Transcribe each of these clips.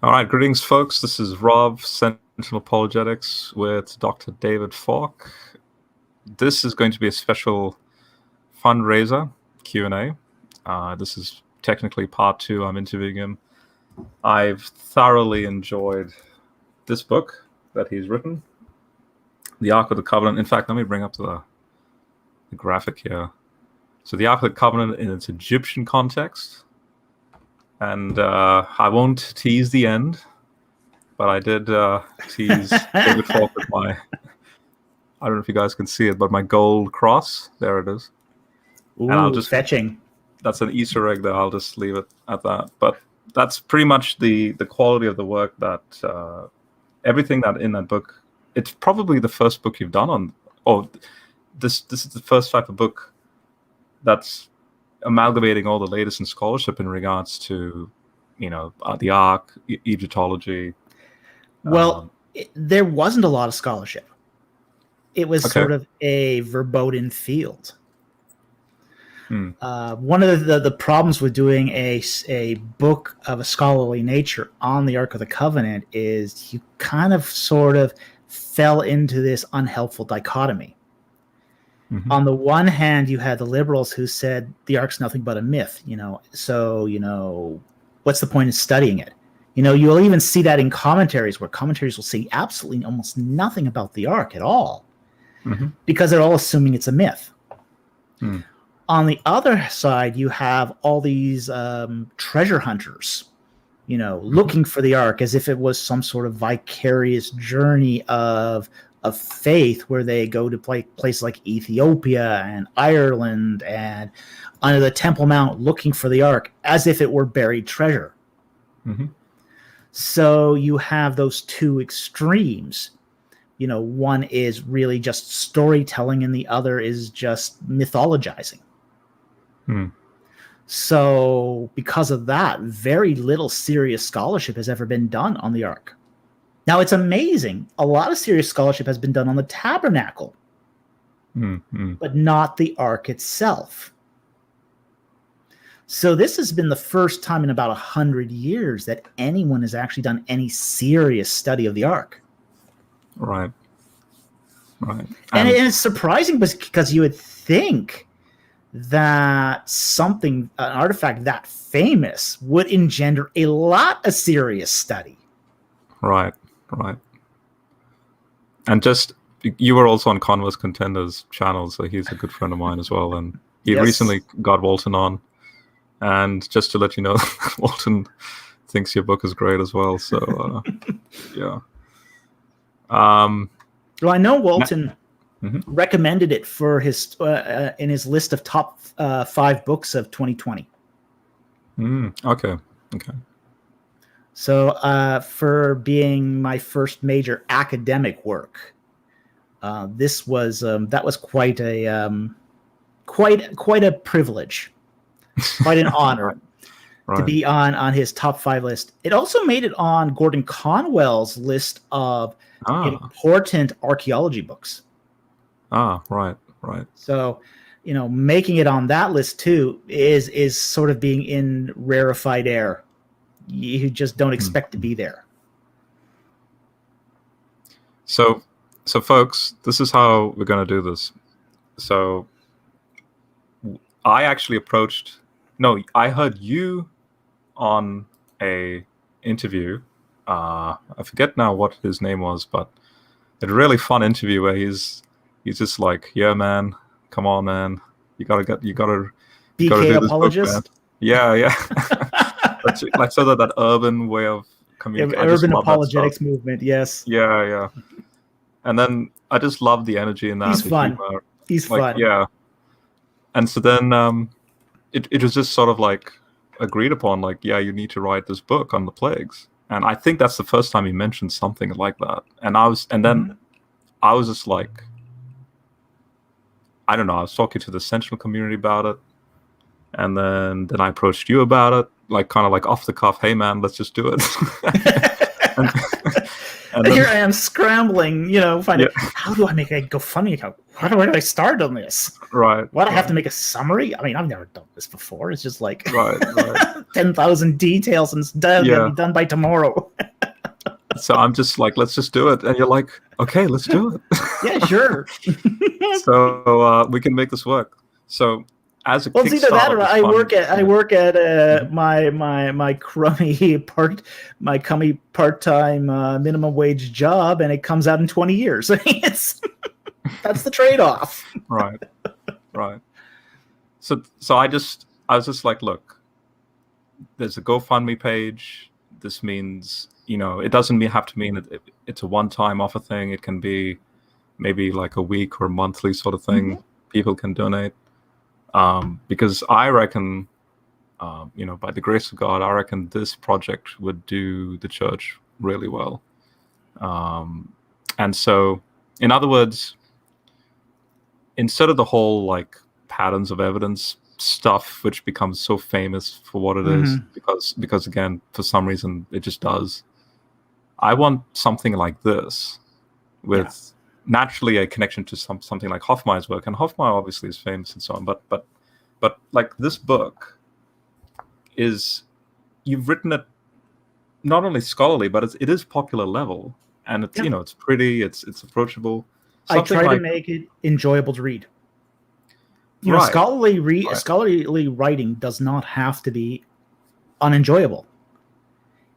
All right, greetings, folks. This is Rob, Sentinel Apologetics, with Dr. David Falk. This is going to be a special fundraiser Q&A. This is technically part 2. I'm interviewing him. I've thoroughly enjoyed this book that he's written, The Ark of the Covenant. In fact, let me bring up the graphic here. So the Ark of the Covenant in its Egyptian context. And I won't tease the end, but I did tease David Falk with my, I don't know if you guys can see it, but my gold cross. There it is. Ooh, and I'll just fetching. That's an Easter egg there. I'll just leave it at that. But that's pretty much the quality of the work that everything that in that book. It's probably the first book you've done on. Oh, this is the first type of book that's amalgamating all the latest in scholarship in regards to, the Ark, Egyptology. Well, there wasn't a lot of scholarship. It was sort of a verboten field. One of the problems with doing a book of a scholarly nature on the Ark of the Covenant is you kind of sort of fell into this unhelpful dichotomy. Mm-hmm. On the one hand, you had the liberals who said the Ark's nothing but a myth, so, what's the point in studying it? You'll even see that in commentaries where commentaries will say absolutely almost nothing about the Ark at all, because they're all assuming it's a myth. On the other side, you have all these treasure hunters, looking for the Ark as if it was some sort of vicarious journey of faith where they go to places like Ethiopia and Ireland and under the Temple Mount looking for the Ark as if it were buried treasure. So you have those two extremes. One is really just storytelling and the other is just mythologizing. So because of that, very little serious scholarship has ever been done on the Ark. Now, it's amazing. A lot of serious scholarship has been done on the tabernacle, but not the Ark itself. So this has been the first time in about 100 years that anyone has actually done any serious study of the Ark. Right. And it's surprising because you would think that an artifact that famous would engender a lot of serious study. Right. And just, you were also on Converse Contenders channel, so he's a good friend of mine as well. And he recently got Walton on. And just to let you know, Walton thinks your book is great as well. So, yeah. Well, I know Walton recommended it for his in his list of top 5 books of 2020. Okay. So for being my first major academic work, this was that was quite a privilege, quite an honor to be on his top 5 list. It also made it on Gordon Conwell's list of important archaeology books. Right. So, making it on that list too is sort of being in rarefied air. You just don't expect to be there. So folks, this is how we're going to do this. So I actually I heard you on a interview. I forget now what his name was, but a really fun interview where he's just like, yeah, man, come on, man. You gotta BK do this apologist. Book, yeah. Like so that urban way of communicating. Urban apologetics movement, yes. Yeah. And then I just love the energy in that. He's fun. Humor. He's fun. Yeah. And so then it was just sort of like agreed upon, like, yeah, you need to write this book on the plagues. And I think that's the first time he mentioned something like that. And I was just like, I don't know, I was talking to the Sentinel community about it. And then I approached you about it, like kind of like off the cuff, hey man, let's just do it. And here then, I am scrambling, finding yeah, how do I make a GoFundMe account? Where do I start on this? right, What, I have right, to make a summary? I mean, I've never done this before. It's just like right, right. 10,000 details and it's going to Yeah. be done by tomorrow. So I'm just like, let's just do it. And you're like, okay, let's do it. Yeah, sure. So we can make this work. So as a Well, it's either that kickstart or of this I fund, work at Mhm. my crummy part-time minimum wage job, and it comes out in 20 years. It's that's the trade-off. Right, right. So I was just like, look, there's a GoFundMe page. This means, it doesn't have to mean it's a one-time offer thing. It can be maybe like a week or monthly sort of thing. Mm-hmm. People can donate. Because I reckon, by the grace of God, I reckon this project would do the church really well. And so, in other words, instead of the whole like patterns of evidence stuff, which becomes so famous for what it is, because again, for some reason, it just does. I want something like this with naturally a connection to something like Hofmeier's work, and Hofmeier obviously is famous and so on. But like this book is, you've written it not only scholarly, but it is popular level, and it's it's pretty, it's approachable. I try to make it enjoyable to read. Right. Scholarly writing does not have to be unenjoyable.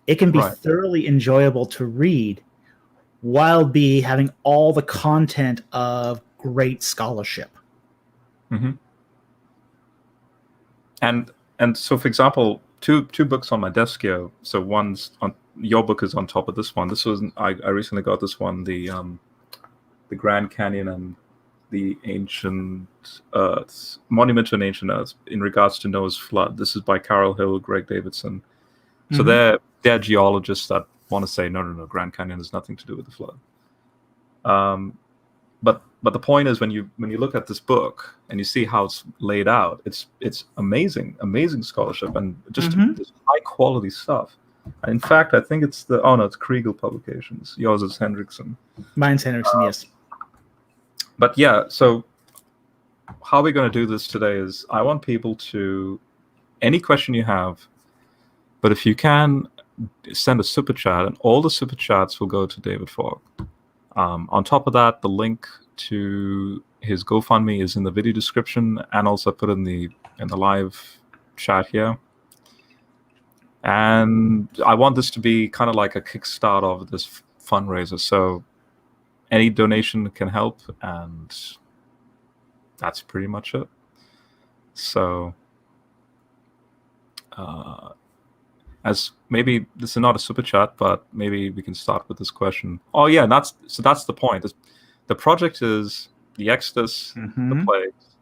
It can be thoroughly enjoyable to read while having all the content of great scholarship. Mm-hmm. And so, for example, two books on my desk here. So one's on, your book is on top of this one. This was I recently got this one, the Grand Canyon and the Ancient Earth, Monument to an Ancient Earth, in regards to Noah's flood. This is by Carol Hill, Greg Davidson. So they're geologists that want to say no, Grand Canyon has nothing to do with the flood. But the point is, when you look at this book and you see how it's laid out, it's amazing scholarship and just this high quality stuff. And in fact, I think it's it's Kriegel Publications. Yours is Hendrickson. Mine's Hendrickson, yes. But yeah, so how we're going to do this today is I want people to, any question you have, but if you can, send a super chat, and all the super chats will go to David Falk. On top of that, the link to his GoFundMe is in the video description, and also put in the live chat here. And I want this to be kind of like a kickstart of this fundraiser. So any donation can help, and that's pretty much it. So as maybe this is not a super chat, but maybe we can start with this question. Oh yeah, that's the point. The project is the Exodus, the plagues,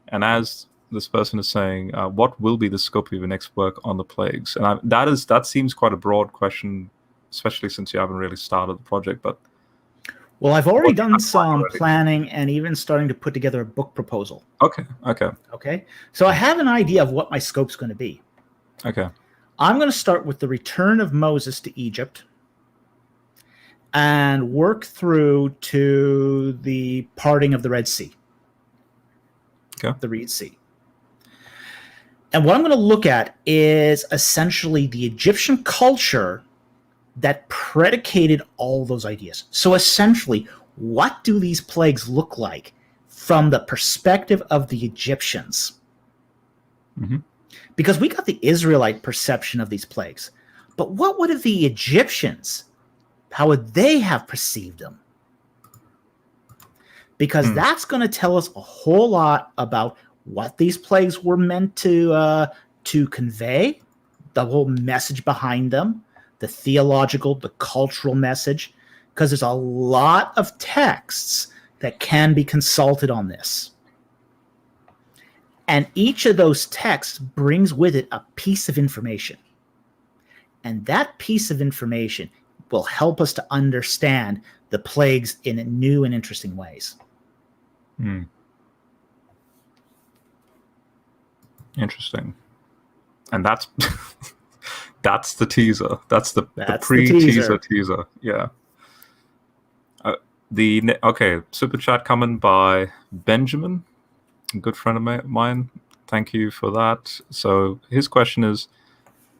and as this person is saying, what will be the scope of your next work on the plagues? And that seems quite a broad question, especially since you haven't really started the project. But well, I've already done some planning and even starting to put together a book proposal. Okay. So I have an idea of what my scope's going to be. Okay. I'm going to start with the return of Moses to Egypt and work through to the parting of the Red Sea. Okay. The Red Sea. And what I'm going to look at is essentially the Egyptian culture that predicated all those ideas. So essentially, what do these plagues look like from the perspective of the Egyptians? Because we got the Israelite perception of these plagues. But what would the Egyptians, how would they have perceived them? Because that's going to tell us a whole lot about what these plagues were meant to convey, the whole message behind them, the theological, the cultural message, because there's a lot of texts that can be consulted on this. And each of those texts brings with it a piece of information. And that piece of information will help us to understand the plagues in new and interesting ways. Interesting. And that's that's the teaser. That's the pre-teaser teaser. Yeah. Super chat coming by Benjamin, a good friend of mine. Thank you for that. So his question is,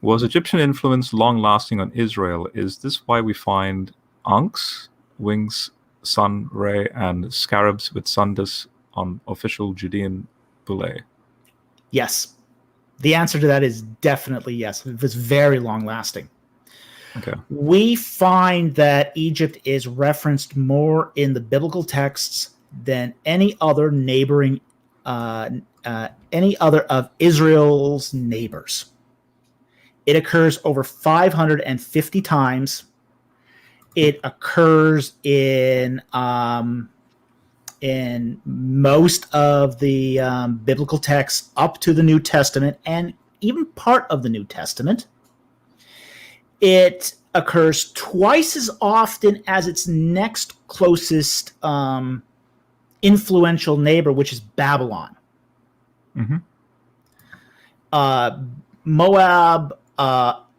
was Egyptian influence long-lasting on Israel? Is this why we find ankhs, wings, sun ray, and scarabs with sun discs on official Judean bullae? Yes. The answer to that is definitely yes. It was very long-lasting. Okay. We find that Egypt is referenced more in the biblical texts than any other neighboring, any other of Israel's neighbors. It occurs over 550 times. It occurs in most of the biblical texts up to the New Testament and even part of the New Testament. It occurs twice as often as its next closest influential neighbor, which is Babylon. Mm-hmm. Moab,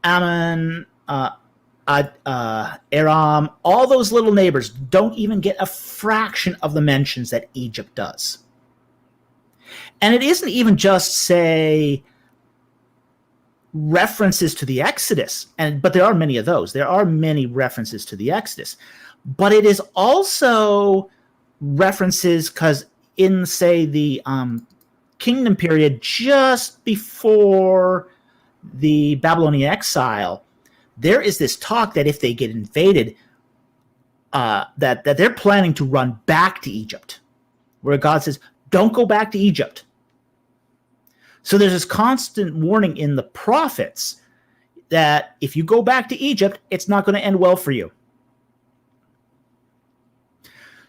Ammon, Aram, all those little neighbors don't even get a fraction of the mentions that Egypt does. And it isn't even just, say, references to the Exodus, but there are many of those. There are many references to the Exodus. But it is also references because in, say, the kingdom period just before the Babylonian exile, there is this talk that if they get invaded, that they're planning to run back to Egypt, where God says, don't go back to Egypt. So there's this constant warning in the prophets that if you go back to Egypt, it's not going to end well for you.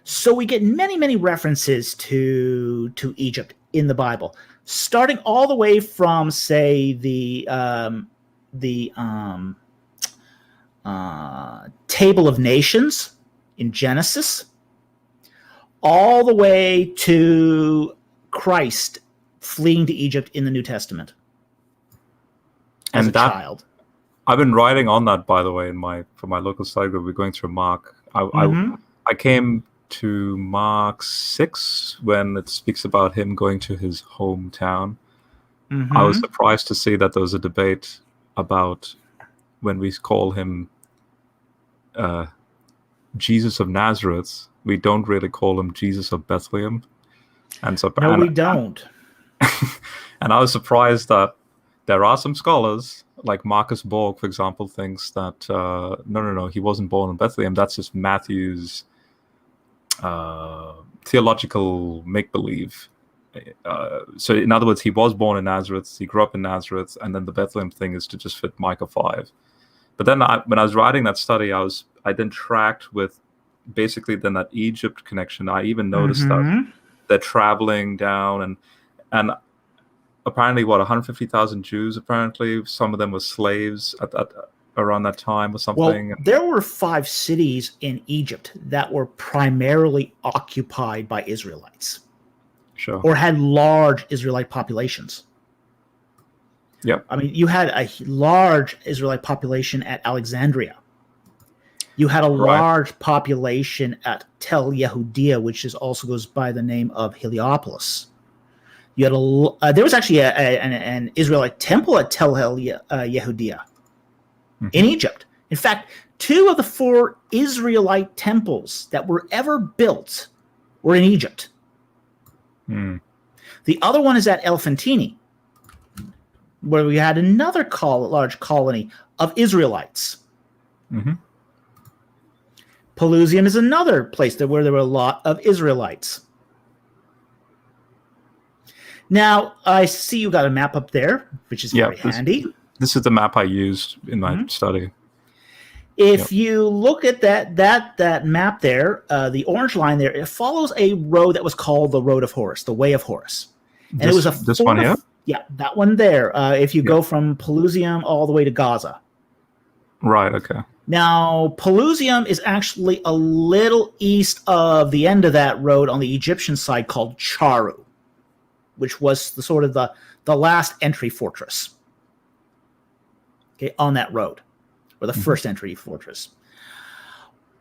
So we get many, many references to Egypt in the Bible, starting all the way from, say, the Table of Nations in Genesis, all the way to Christ fleeing to Egypt in the New Testament as a child. I've been writing on that, by the way, for my local study group. We're going through Mark. I came to Mark 6 when it speaks about him going to his hometown. Mm-hmm. I was surprised to see that there was a debate about when we call him Jesus of Nazareth, we don't really call him Jesus of Bethlehem. We don't. And I was surprised that there are some scholars, like Marcus Borg, for example, thinks that no, he wasn't born in Bethlehem. That's just Matthew's theological make-believe. So in other words, he was born in Nazareth, he grew up in Nazareth, and then the Bethlehem thing is to just fit Micah 5. But then when I was writing that study, I then tracked with basically then that Egypt connection. I even noticed that they're traveling down and apparently 150,000 Jews, apparently some of them were slaves at around that time or something. Well, there were 5 cities in Egypt that were primarily occupied by Israelites. Sure. Or had large Israelite populations. Yep. I mean, you had a large Israelite population at Alexandria. You had a large population at Tel Yehudia, which also goes by the name of Heliopolis. You had there was actually an Israelite temple at Tel Yehudia in Egypt. In fact, 2 of the 4 Israelite temples that were ever built were in Egypt. The other one is at Elephantine, where we had another large colony of Israelites. Pelusium is another place where there were a lot of Israelites. Now, I see you got a map up there, which is very handy. This is the map I used in my study. If you look at that map there, the orange line there, it follows a road that was called the Road of Horus, the Way of Horus. And it was this one here? Yeah, that one there. If you go from Pelusium all the way to Gaza. Right, okay. Now, Pelusium is actually a little east of the end of that road on the Egyptian side called Charu, which was the last entry fortress, on that road, or the first entry fortress.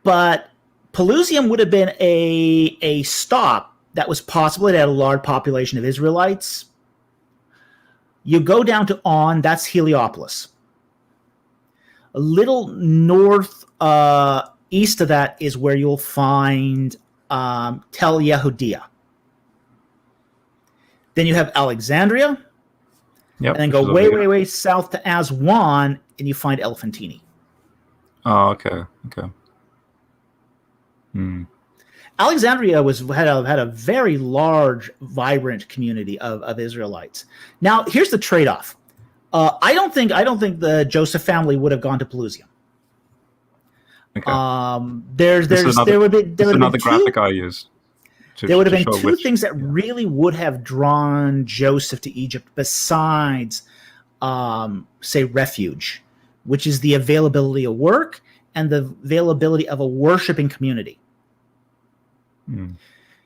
But Pelusium would have been a stop that was possible. It had a large population of Israelites. You go down to On, that's Heliopolis. A little north east of that is where you'll find Tel Yehudia. Then you have Alexandria, Yep, and then go way south to Aswan, and you find Elephantine. Oh, okay. Alexandria had a very large, vibrant community of Israelites. Now, here's the trade-off. I don't think the Joseph family would have gone to Pelusium. Okay. There would have been another graphic I used. There would have been two things that really would have drawn Joseph to Egypt besides, say, refuge, which is the availability of work and the availability of a worshiping community.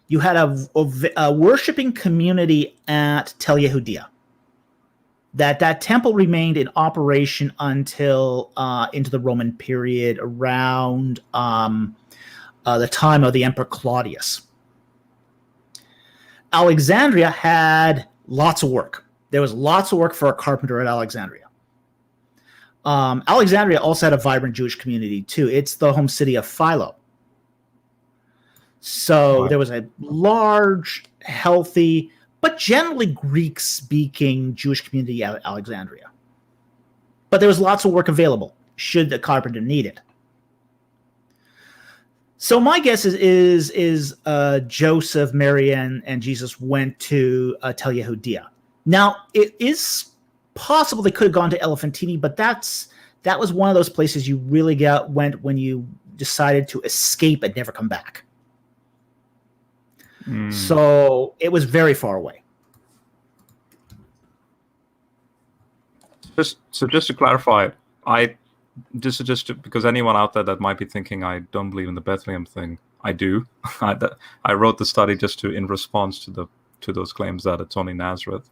You had a worshiping community at Tel Yehudia. That temple remained in operation until into the Roman period, around the time of the Emperor Claudius. Alexandria had lots of work. There was lots of work for a carpenter at Alexandria. Alexandria also had a vibrant Jewish community too. It's the home city of Philo. So there was a large, healthy, but generally Greek-speaking Jewish community at Alexandria. But there was lots of work available, should the carpenter need it. So my guess is Joseph, Mary, and Jesus went to Tel Yehudia. Now, it is possible they could have gone to Elephantine, but that was one of those places you really went when you decided to escape and never come back. So it was very far away. Just to clarify, because anyone out there that might be thinking I don't believe in the Bethlehem thing, I do. I wrote the study just in response to those claims that it's only Nazareth.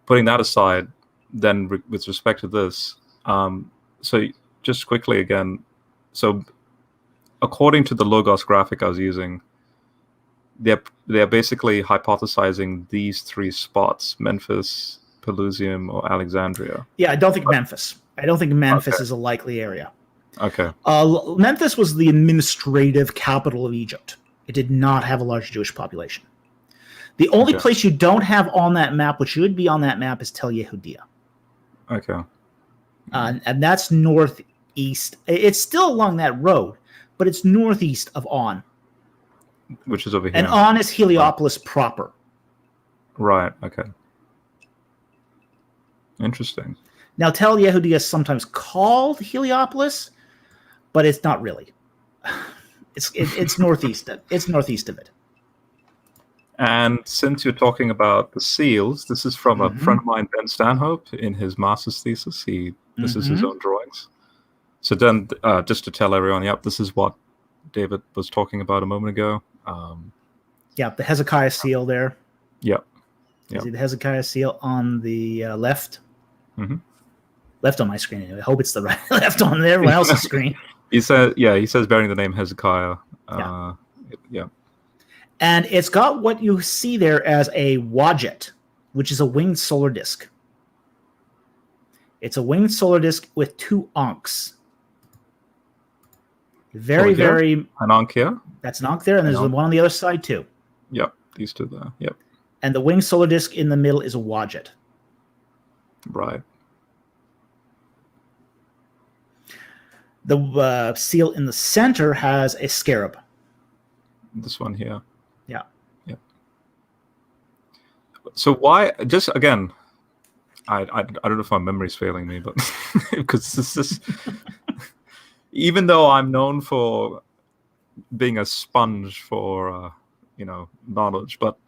Putting that aside, then with respect to this, so just quickly again, so according to the Logos graphic I was using, they're basically hypothesizing these three spots: Memphis, Pelusium, or Alexandria. Yeah, I don't think Memphis. I don't think Memphis is a likely area. Okay. Memphis was the administrative capital of Egypt. It did not have a large Jewish population. The only place you don't have on that map, which should be on that map, is Tel Yehudia. Okay. And that's northeast. It's still along that road, but it's northeast of On. Which is over here. And On is Heliopolis proper. Right, okay. Interesting. Now, Tel Yehudia is sometimes called Heliopolis, but it's not really. It's northeast. It's northeast of it. And since you're talking about the seals, this is from a friend of mine, Ben Stanhope, in his master's thesis. This is his own drawings. So then, just to tell everyone, this is what David was talking about a moment ago. The Hezekiah seal there. Yep. See the Hezekiah seal on the left? Mm-hmm. Left on my screen anyway. I hope it's the right left on everyone else's screen. He says bearing the name Hezekiah. Yeah. And it's got what you see there as a wadjet, which is a winged solar disk. It's a winged solar disk with two ankhs. Very. An ankh here? That's an ankh there, and there's one on the other side too. Yep, these two there. Yep. And the winged solar disk in the middle is a wadjet. Right. The seal in the center has a scarab. This one here. Yeah. Yep. So why? Just again, I don't know if my memory's failing me, but because this is. Even though I'm known for being a sponge for knowledge, but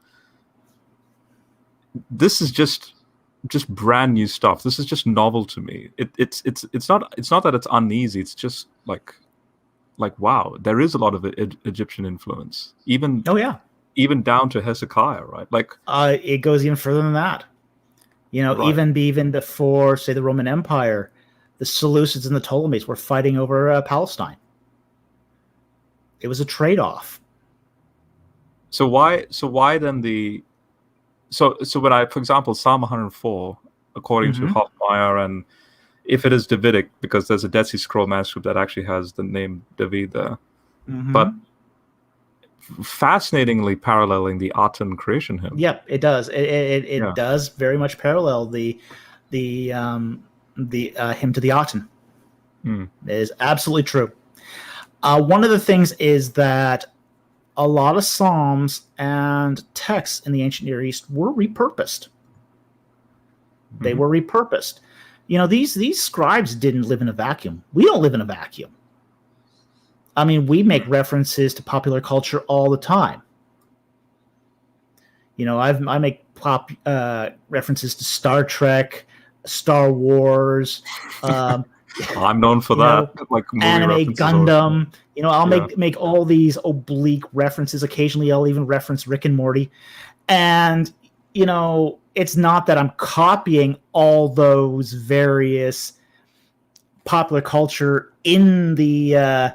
this is just brand new stuff. This is just novel to me. It's not that it's uneasy. It's just like wow, there is a lot of Egyptian influence. Even down to Hezekiah, right? It goes even further than that. Right. Even before, say, the Roman Empire, the Seleucids and the Ptolemies were fighting over Palestine. It was a trade-off. So why then so when for example, Psalm 104, according to Hoffmeyer, and if it is Davidic, because there's a Dead Sea Scroll manuscript that actually has the name David there, but fascinatingly paralleling the Aten creation hymn. Yep, it does. It does very much parallel the hymn to the Aten. It is absolutely true. One of the things is that a lot of psalms and texts in the ancient Near East were repurposed. They were repurposed. These scribes didn't live in a vacuum. We don't live in a vacuum. I mean, we make references to popular culture all the time. I make references to Star Trek, Star Wars. I'm known for that, like anime, Gundam. I'll make all these oblique references. Occasionally, I'll even reference Rick and Morty. And it's not that I'm copying all those various popular culture in the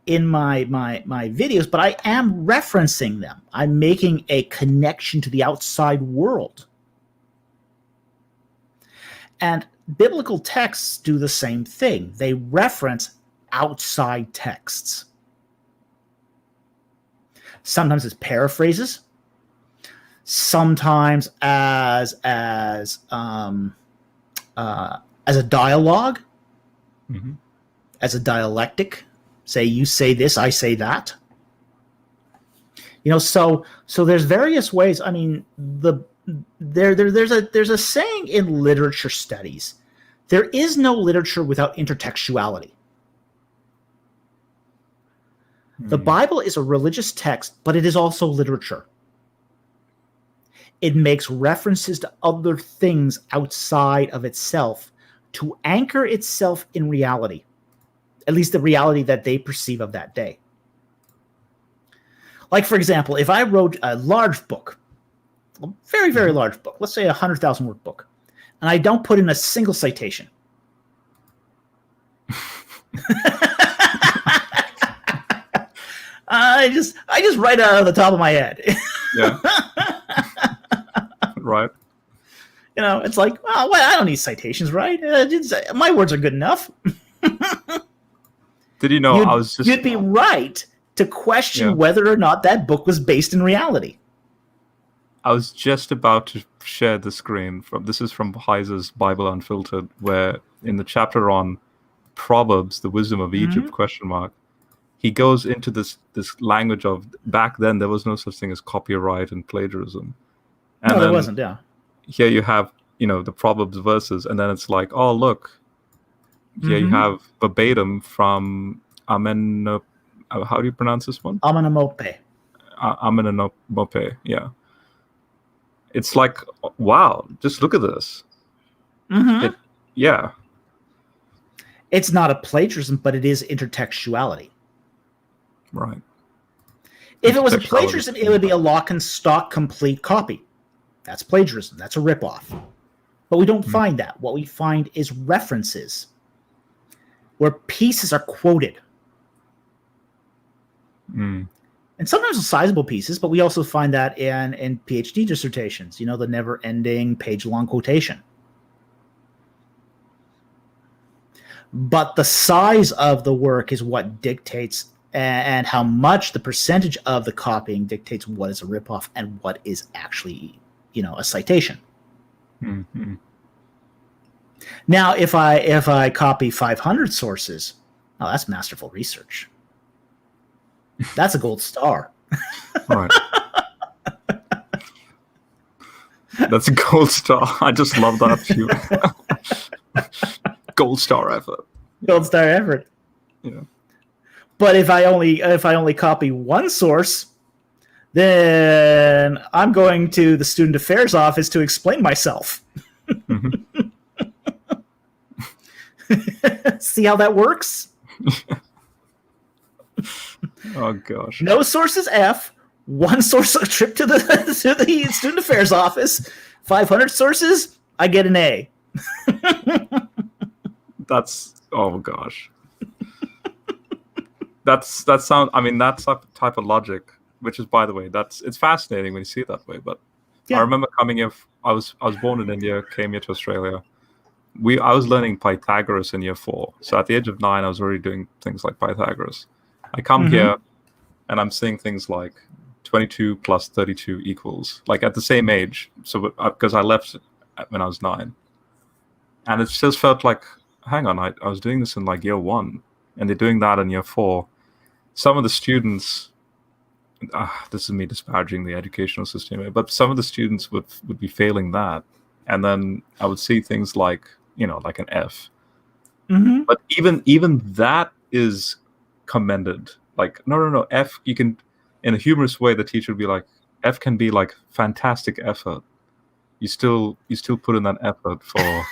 in my videos, but I am referencing them. I'm making a connection to the outside world. And biblical texts do the same thing. They reference outside texts. Sometimes as paraphrases, sometimes as a dialogue, as a dialectic. Say you say this, I say that. So there's various ways. I mean, there's a saying in literature studies: there is no literature without intertextuality. The Bible is a religious text, but it is also literature. It makes references to other things outside of itself to anchor itself in reality, at least the reality that they perceive of that day. Like, for example, if I wrote a large book, a very, very large book, let's say a 100,000 word book, and I don't put in a single citation. I just write out of the top of my head. Yeah. Right. It's like, well, I don't need citations, right? My words are good enough. Did you know you'd be right to question whether or not that book was based in reality. I was just about to share the screen this is from Heiser's Bible Unfiltered, where in the chapter on Proverbs, the wisdom of Egypt, he goes into this language of, back then there was no such thing as copyright and plagiarism. And no, there wasn't, yeah. Here you have, the Proverbs verses, and then it's like, oh, look, here you have verbatim from Amen. How do you pronounce this one? Amenemope. Amenemope, yeah. It's like, wow, just look at this. It's not a plagiarism, but it is intertextuality. Right. If it was a plagiarism, it would be a lock and stock complete copy. That's plagiarism. That's a ripoff. But we don't find that. What we find is references where pieces are quoted. And sometimes sizable pieces, but we also find that in PhD dissertations, the never-ending page-long quotation. But the size of the work is what dictates, and how much the percentage of the copying dictates what is a ripoff and what is actually, a citation. Now, if I copy 500 sources, that's masterful research. That's a gold star. Right. That's a gold star. I just love that. Gold star effort. Gold star effort. Yeah. But if I only copy one source, then I'm going to the student affairs office to explain myself. See how that works? Oh gosh. No sources F. One source a trip to the student affairs office. 500 sources, I get an A. Oh gosh. that sound. I mean, that type of logic, which is, by the way, it's fascinating when you see it that way. But Yeah. I remember coming here. I was born in India, came here to Australia. I was learning Pythagoras in year 4. So at the age of 9, I was already doing things like Pythagoras. I come here and I'm seeing things like 22 plus 32 equals, like at the same age. So because I left when I was 9, and it just felt like, hang on, I was doing this in like year 1, and they're doing that in year 4. Some of the students, this is me disparaging the educational system here, but some of the students would be failing that, and then I would see things like, like an F. But even that is commended. Like, no, F, you can, in a humorous way, the teacher would be like, F can be like fantastic effort. You still put in that effort for.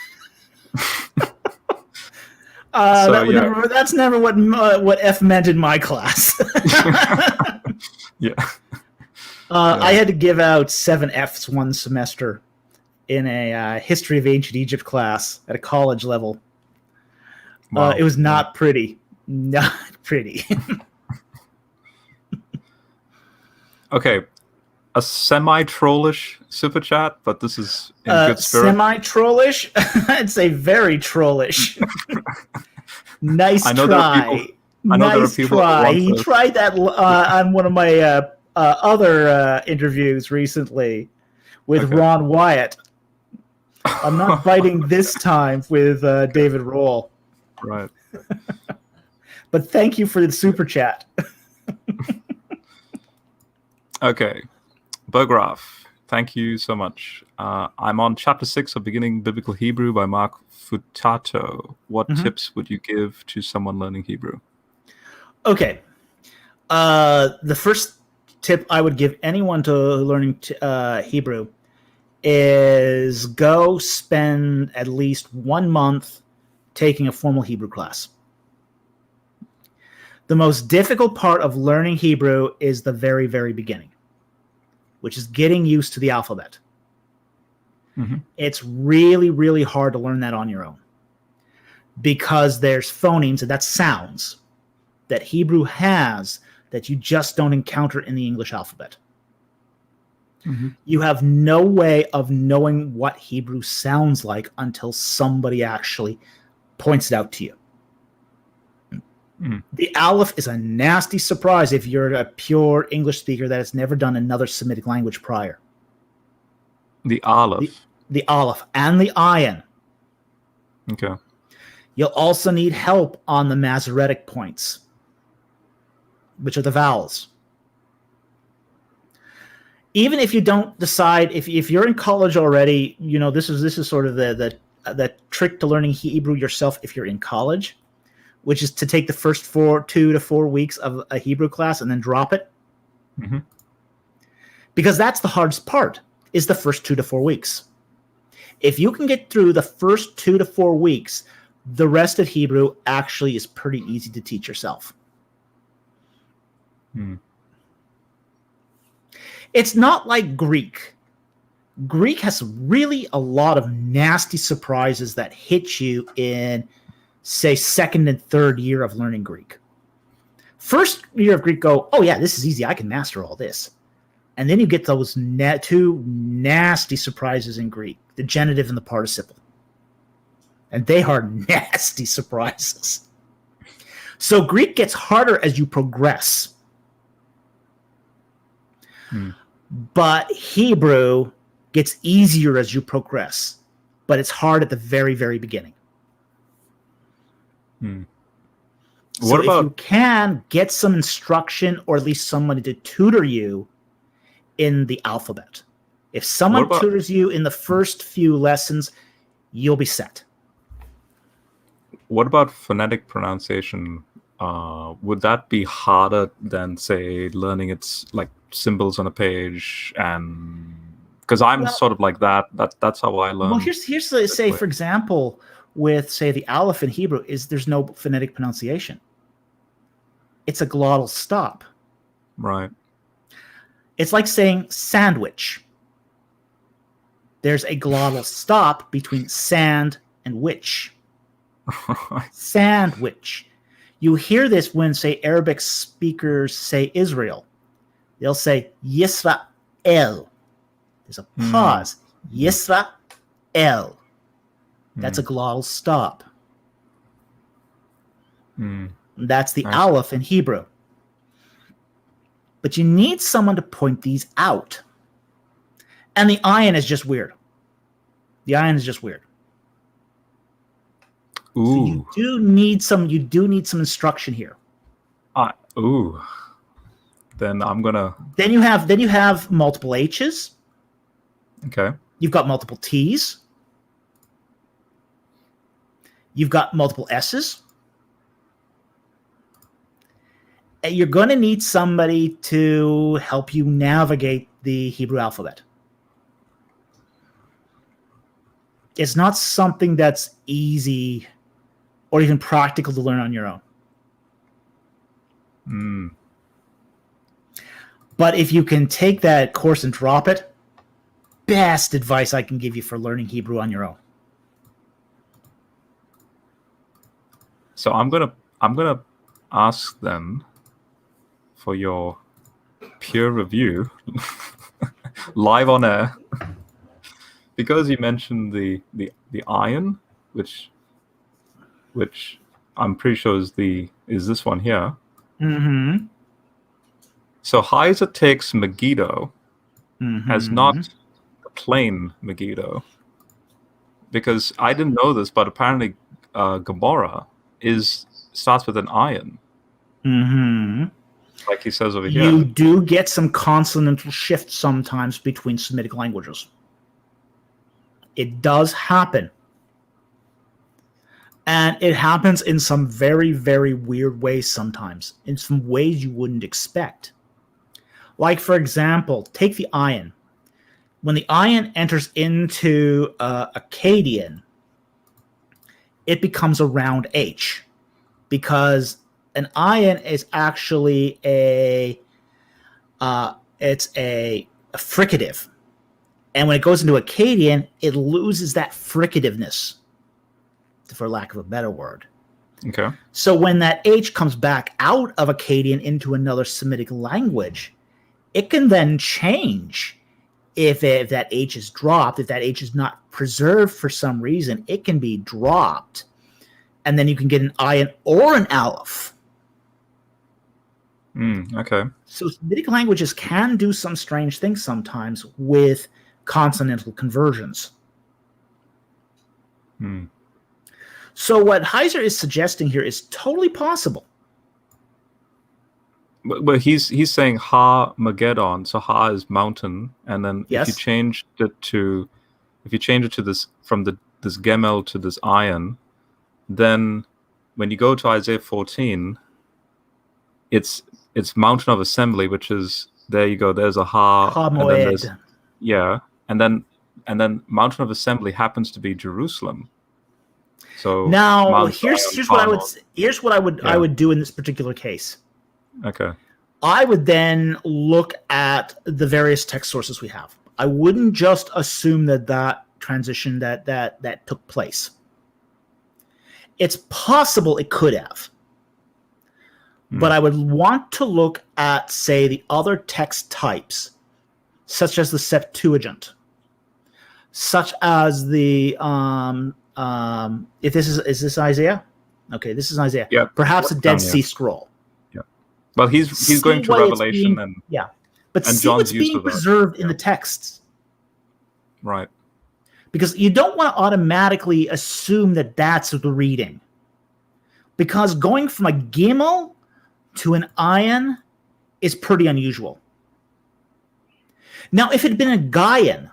That's never what F meant in my class. Yeah. I had to give out 7 Fs one semester in a history of ancient Egypt class at a college level. Wow. It was not pretty. Not pretty. Okay. A semi-trollish super chat, but this is in good spirit. Semi-trollish? I'd say very trollish. Nice try. Nice try. He tried that on one of my other interviews recently with Ron Wyatt. I'm not fighting this time with David Roll. Right. But thank you for the super chat. Okay. Bergraf, thank you so much. I'm on chapter 6 of Beginning Biblical Hebrew by Mark Futato. What tips would you give to someone learning Hebrew? Okay. The first tip I would give anyone to learning Hebrew is go spend at least 1 month taking a formal Hebrew class. The most difficult part of learning Hebrew is the very, very beginning, which is getting used to the alphabet. It's really, really hard to learn that on your own because there's phonemes, and that's sounds, that Hebrew has that you just don't encounter in the English alphabet. You have no way of knowing what Hebrew sounds like until somebody actually points it out to you. The Aleph is a nasty surprise if you're a pure English speaker that has never done another Semitic language prior. The Aleph. The Aleph and the Ayin. Okay. You'll also need help on the Masoretic points, which are the vowels. Even if you don't decide, if you're in college already, this is sort of the trick to learning Hebrew yourself if you're in college, which is to take the first 2 to 4 weeks of a Hebrew class and then drop it. Because that's the hardest part, is the first 2 to 4 weeks. If you can get through the first 2 to 4 weeks, the rest of Hebrew actually is pretty easy to teach yourself. It's not like Greek. Greek has really a lot of nasty surprises that hit you in, say, 2nd and 3rd year of learning Greek. First year of Greek, go, oh yeah, this is easy. I can master all this. And then you get those 2 nasty surprises in Greek, the genitive and the participle. And they are nasty surprises. So Greek gets harder as you progress. But Hebrew gets easier as you progress. But it's hard at the very, very beginning. So if you can, get some instruction or at least somebody to tutor you in the alphabet. If someone tutors you in the first few lessons, you'll be set. What about phonetic pronunciation? Would that be harder than, say, learning its like symbols on a page? And because I'm sort of like that. That's how I learn. Well, here's say, for example, with, say, the Aleph in Hebrew, is there's no phonetic pronunciation. It's a glottal stop. Right. It's like saying sandwich. There's a glottal stop between sand and witch. Sandwich. You hear this when, say, Arabic speakers say Israel. They'll say Yisrael. There's a pause. Yisrael. That's a glottal stop. That's the aleph in Hebrew. But you need someone to point these out. And the ayin is just weird. The ayin is just weird. Ooh. So you do need some instruction here. Ooh. Then I'm gonna. Then you have multiple H's. Okay. You've got multiple T's. You've got multiple S's. And you're going to need somebody to help you navigate the Hebrew alphabet. It's not something that's easy or even practical to learn on your own. But if you can take that course and drop it, best advice I can give you for learning Hebrew on your own. So I'm gonna ask then for your peer review live on air, because you mentioned the ayin, which I'm pretty sure is this one here. Mm-hmm. So Heiser takes Megiddo as not a plain Megiddo, because I didn't know this, but apparently Gomorrah starts with an ayin. Like he says over here. You do get some consonantal shifts sometimes between Semitic languages. It does happen. And it happens in some very, very weird ways sometimes, in some ways you wouldn't expect. Like, for example, take the ayin. When the ayin enters into Akkadian, it becomes a round H, because an ayin is actually a fricative. And when it goes into Akkadian, it loses that fricativeness, for lack of a better word. Okay. So when that H comes back out of Akkadian into another Semitic language, it can then change. If that H is dropped, if that H is not preserved for some reason, it can be dropped. And then you can get an ayin or an aleph. Okay. So Semitic languages can do some strange things sometimes with consonantal conversions. So what Heiser is suggesting here is totally possible. But he's saying Ha Mageddon, so Ha is mountain, and then if you change it to this from this Gemel to this ayin, then when you go to Isaiah 14, it's mountain of assembly, which is, there you go, there's a Ha, and then there's, and then mountain of assembly happens to be Jerusalem. So now here's what I would do in this particular case. Okay. I would then look at the various text sources we have. I wouldn't just assume that transition that took place. It's possible it could have. But I would want to look at, say, the other text types, such as the Septuagint, such as the if is this Isaiah? Okay, this is Isaiah. Yeah. Perhaps a Dead Sea Scroll. Yeah. Well, he's going to Revelation but and see John's what's use being of that. preserved in the texts. Right. Because you don't want to automatically assume that that's the reading. Because going from a gimel to an ayin is pretty unusual. Now, if it had been a gayan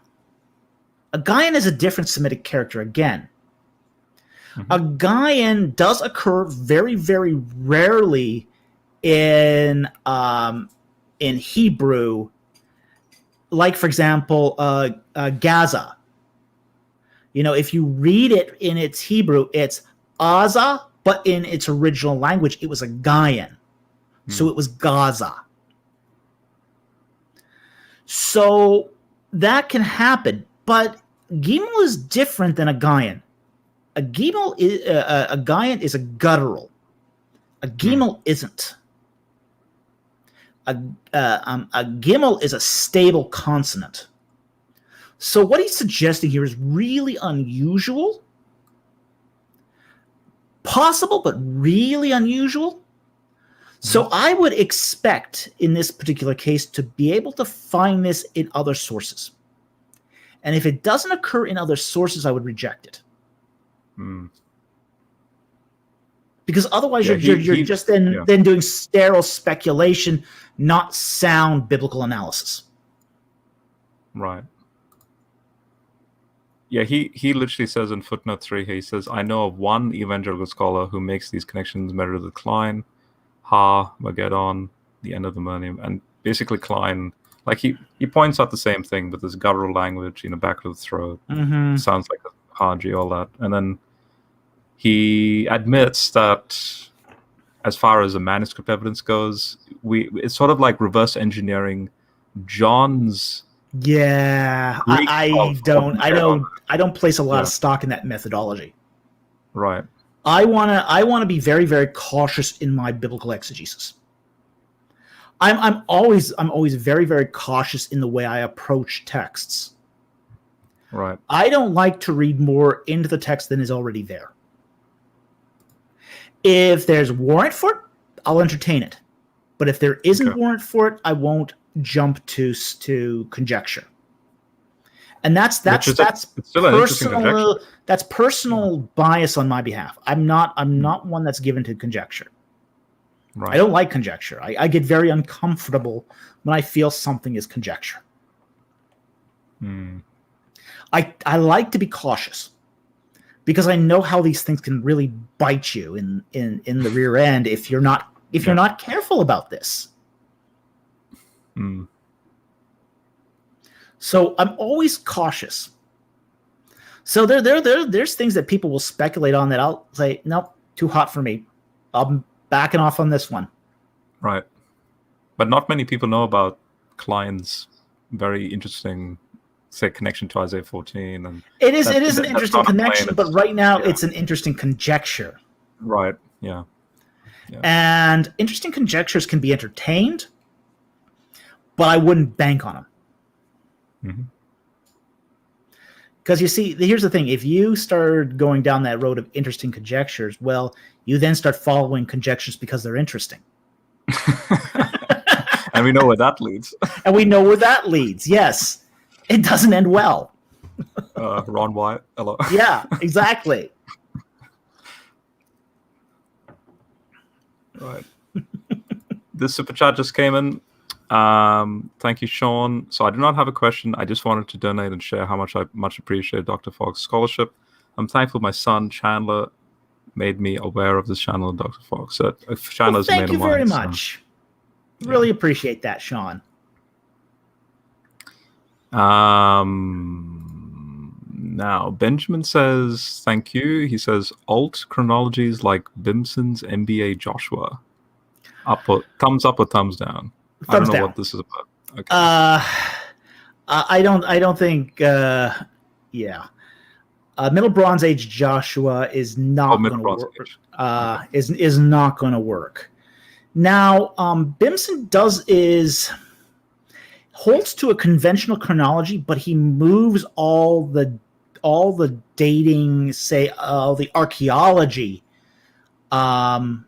is a different Semitic character again. A gayan does occur very, very rarely in Hebrew. Like, for example, Gaza. If you read it in its Hebrew, it's Aza, but in its original language, it was a gayan. So it was Gaza. So that can happen, but gimel is different than a gayan. A gayan is a guttural. A gimel isn't. A gimel is a stable consonant. So what he's suggesting here is really unusual, possible, but really unusual. So I would expect in this particular case to be able to find this in other sources. And if it doesn't occur in other sources, I would reject it. Because otherwise you're just then doing sterile speculation, not sound biblical analysis. Right. Yeah, he literally says in footnote 3, he says, I know of one evangelical scholar who makes these connections, Meredith with Klein, Mageddon, the end of the millennium, and basically Klein, like he points out the same thing, but this guttural language, back of the throat, sounds like a Haji, all that, and then he admits that as far as the manuscript evidence goes, it's sort of like reverse engineering John's. Yeah, I don't place a lot of stock in that methodology. Right. I want to be very, very cautious in my biblical exegesis. I'm always very, very cautious in the way I approach texts. Right. I don't like to read more into the text than is already there. If there's warrant for it, I'll entertain it. But if there isn't warrant for it, I won't jump to conjecture. And that's personal bias on my behalf. I'm not one that's given to conjecture. Right. I don't like conjecture. I get very uncomfortable when I feel something is conjecture. I like to be cautious because I know how these things can really bite you in the rear end if you're not careful about this. So I'm always cautious. So there's things that people will speculate on that I'll say, nope, too hot for me. I'm backing off on this one. Right. But not many people know about Klein's very interesting, say, connection to Isaiah 14. And it is an interesting connection, but right now it's an interesting conjecture. Right, yeah. And interesting conjectures can be entertained, but I wouldn't bank on them. Because you see, here's the thing. If you start going down that road of interesting conjectures, well, you then start following conjectures because they're interesting. And we know where that leads. Yes. It doesn't end well. Ron Wyatt. Hello. Yeah, exactly. Right. This super chat just came in. Thank you, Sean. So I do not have a question. I just wanted to donate and share how much I appreciate Dr. Fogg's scholarship. I'm thankful my son Chandler made me aware of this channel of Dr. Fogg. So Chandler's thank you very much. Really appreciate that, Sean. Now Benjamin says thank you. He says alt chronologies like Bimson's MBA Joshua. Thumbs up or thumbs down? I don't know what this is about. Okay. I don't think. Middle Bronze Age Joshua is not going to work. Is not going to work. Now, Bimson holds to a conventional chronology, but he moves all the dating, say, the archaeology, to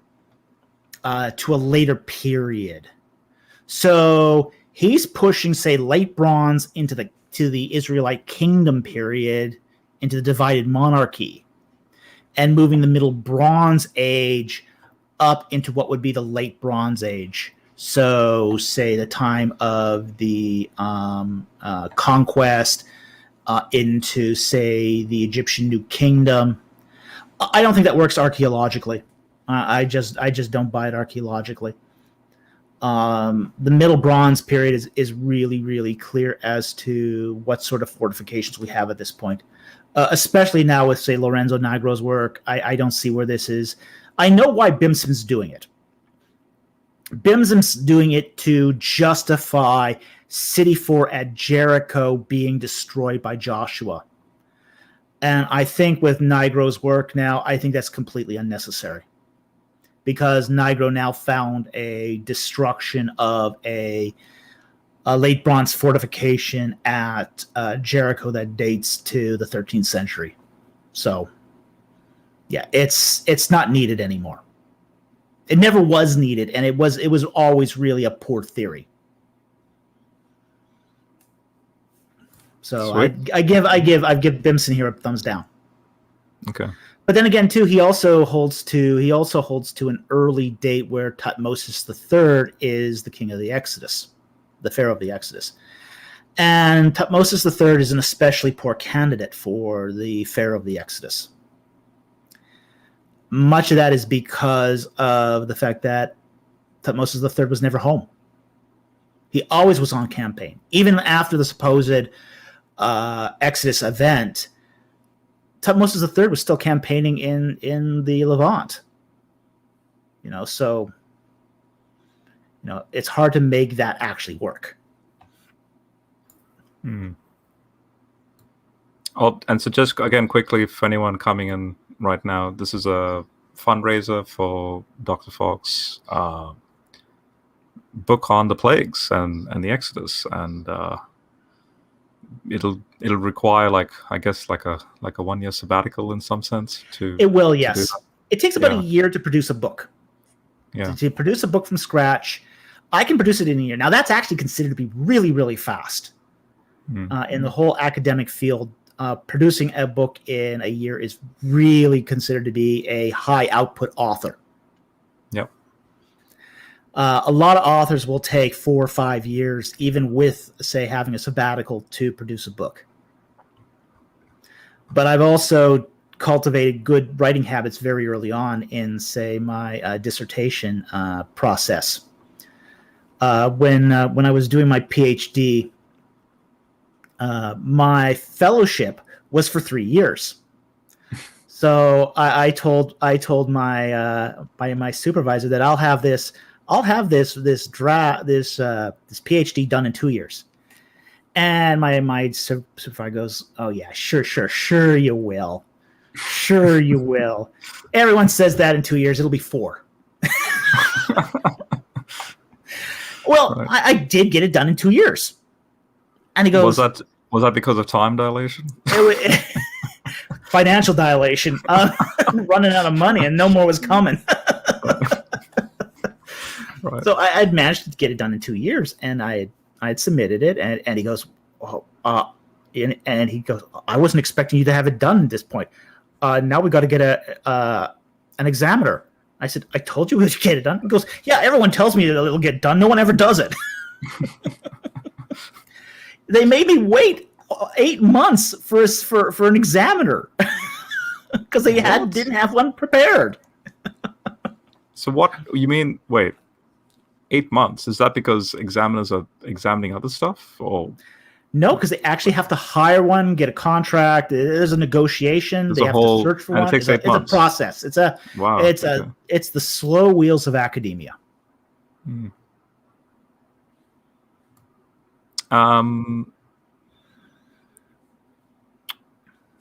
a later period. So he's pushing, say, late bronze to the Israelite kingdom period, into the divided monarchy, and moving the Middle Bronze Age up into what would be the Late Bronze Age. So, say, the time of the conquest into, say, the Egyptian New Kingdom. I don't think that works archaeologically. I just don't buy it archaeologically. The Middle Bronze period is really, really clear as to what sort of fortifications we have at this point. Especially now with, say, Lorenzo Nigro's work. I don't see where this is. I know why Bimson's doing it. Bimson's doing it to justify City 4 at Jericho being destroyed by Joshua. And I think with Nigro's work now, I think that's completely unnecessary. because Nigro now found a destruction of a late bronze fortification at Jericho that dates to the 13th century. So, yeah, it's not needed anymore. It never was needed, and it was always really a poor theory. So I give Bimson here a thumbs down. Okay. But then again, too, he also holds to an early date where Tutmosis III is the king of the Exodus, the pharaoh of the Exodus. And Tutmosis III is an especially poor candidate for the pharaoh of the Exodus. Much of that is because of the fact that Tutmosis III was never home. He always was on campaign. Even after the supposed Exodus event, Tutmosis III was still campaigning in the Levant. So it's hard to make that actually work. Oh, and so just again quickly for anyone coming in right now, this is a fundraiser for Dr. Fox's book on the plagues and the Exodus, and it'll require like a 1 year sabbatical in some sense to. It will, yes. It takes about a year to produce a book. Yeah. To produce a book from scratch, I can produce it in a year. Now that's actually considered to be really, really fast in the whole academic field. Producing a book in a year is really considered to be a high output author. Yep. A lot of authors will take 4 or 5 years, even with, say, having a sabbatical, to produce a book. But I've also cultivated good writing habits very early on in, say, my dissertation process. When I was doing my PhD, my fellowship was for 3 years. So I told my supervisor that I'll have this PhD done in 2 years. And my supervisor goes, "Oh yeah, sure you will. Sure you will. Everyone says that in 2 years, it'll be 4." Well, right. I did get it done in 2 years. And he goes, Was that because of time dilation? Financial dilation. Running out of money, and no more was coming. Right. So I'd managed to get it done in 2 years, and I had submitted it, and he goes, and he goes, "I wasn't expecting you to have it done at this point. Now we got to get an examiner." I said, "I told you we'd get it done." He goes, "Yeah, everyone tells me that it'll get done. No one ever does it." They made me wait 8 months for an examiner because they didn't have one prepared. So what you mean? Wait, 8 months? Is that because examiners are examining other stuff, or? No, because they actually have to hire one, get a contract. There's a negotiation. They have to search for one. It's a process. It's the slow wheels of academia.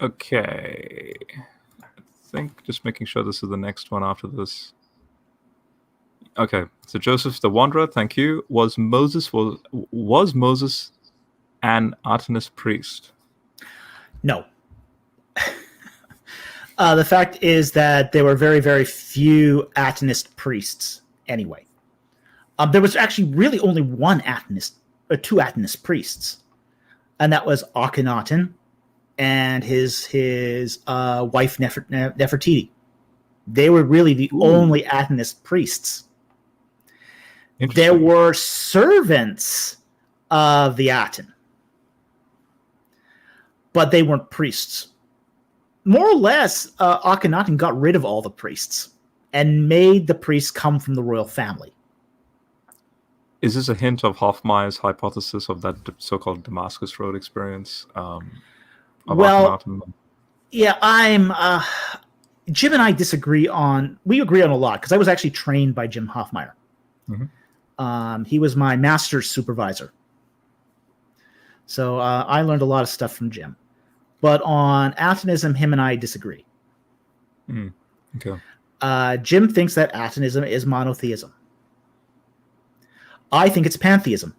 Okay. I think just making sure this is the next one after this. Okay, so Joseph the Wanderer, thank you. Was Moses an Artemis priest? No. The fact is that there were very, very few Atenist priests anyway. There was actually really only one Atenist, or 2 Atenist priests, and that was Akhenaten and his wife Nefertiti. They were really the only Atenist priests. There were servants of the Aten, but they weren't priests. More or less, Akhenaten got rid of all the priests and made the priests come from the royal family. Is this a hint of Hofmeier's hypothesis of that so-called Damascus Road experience? Akhenaten? Yeah, Jim and I we agree on a lot, because I was actually trained by Jim Hofmeier. Mm-hmm. He was my master's supervisor. So I learned a lot of stuff from Jim. But on Atenism, him and I disagree. Okay. Jim thinks that Atonism is monotheism. I think it's pantheism.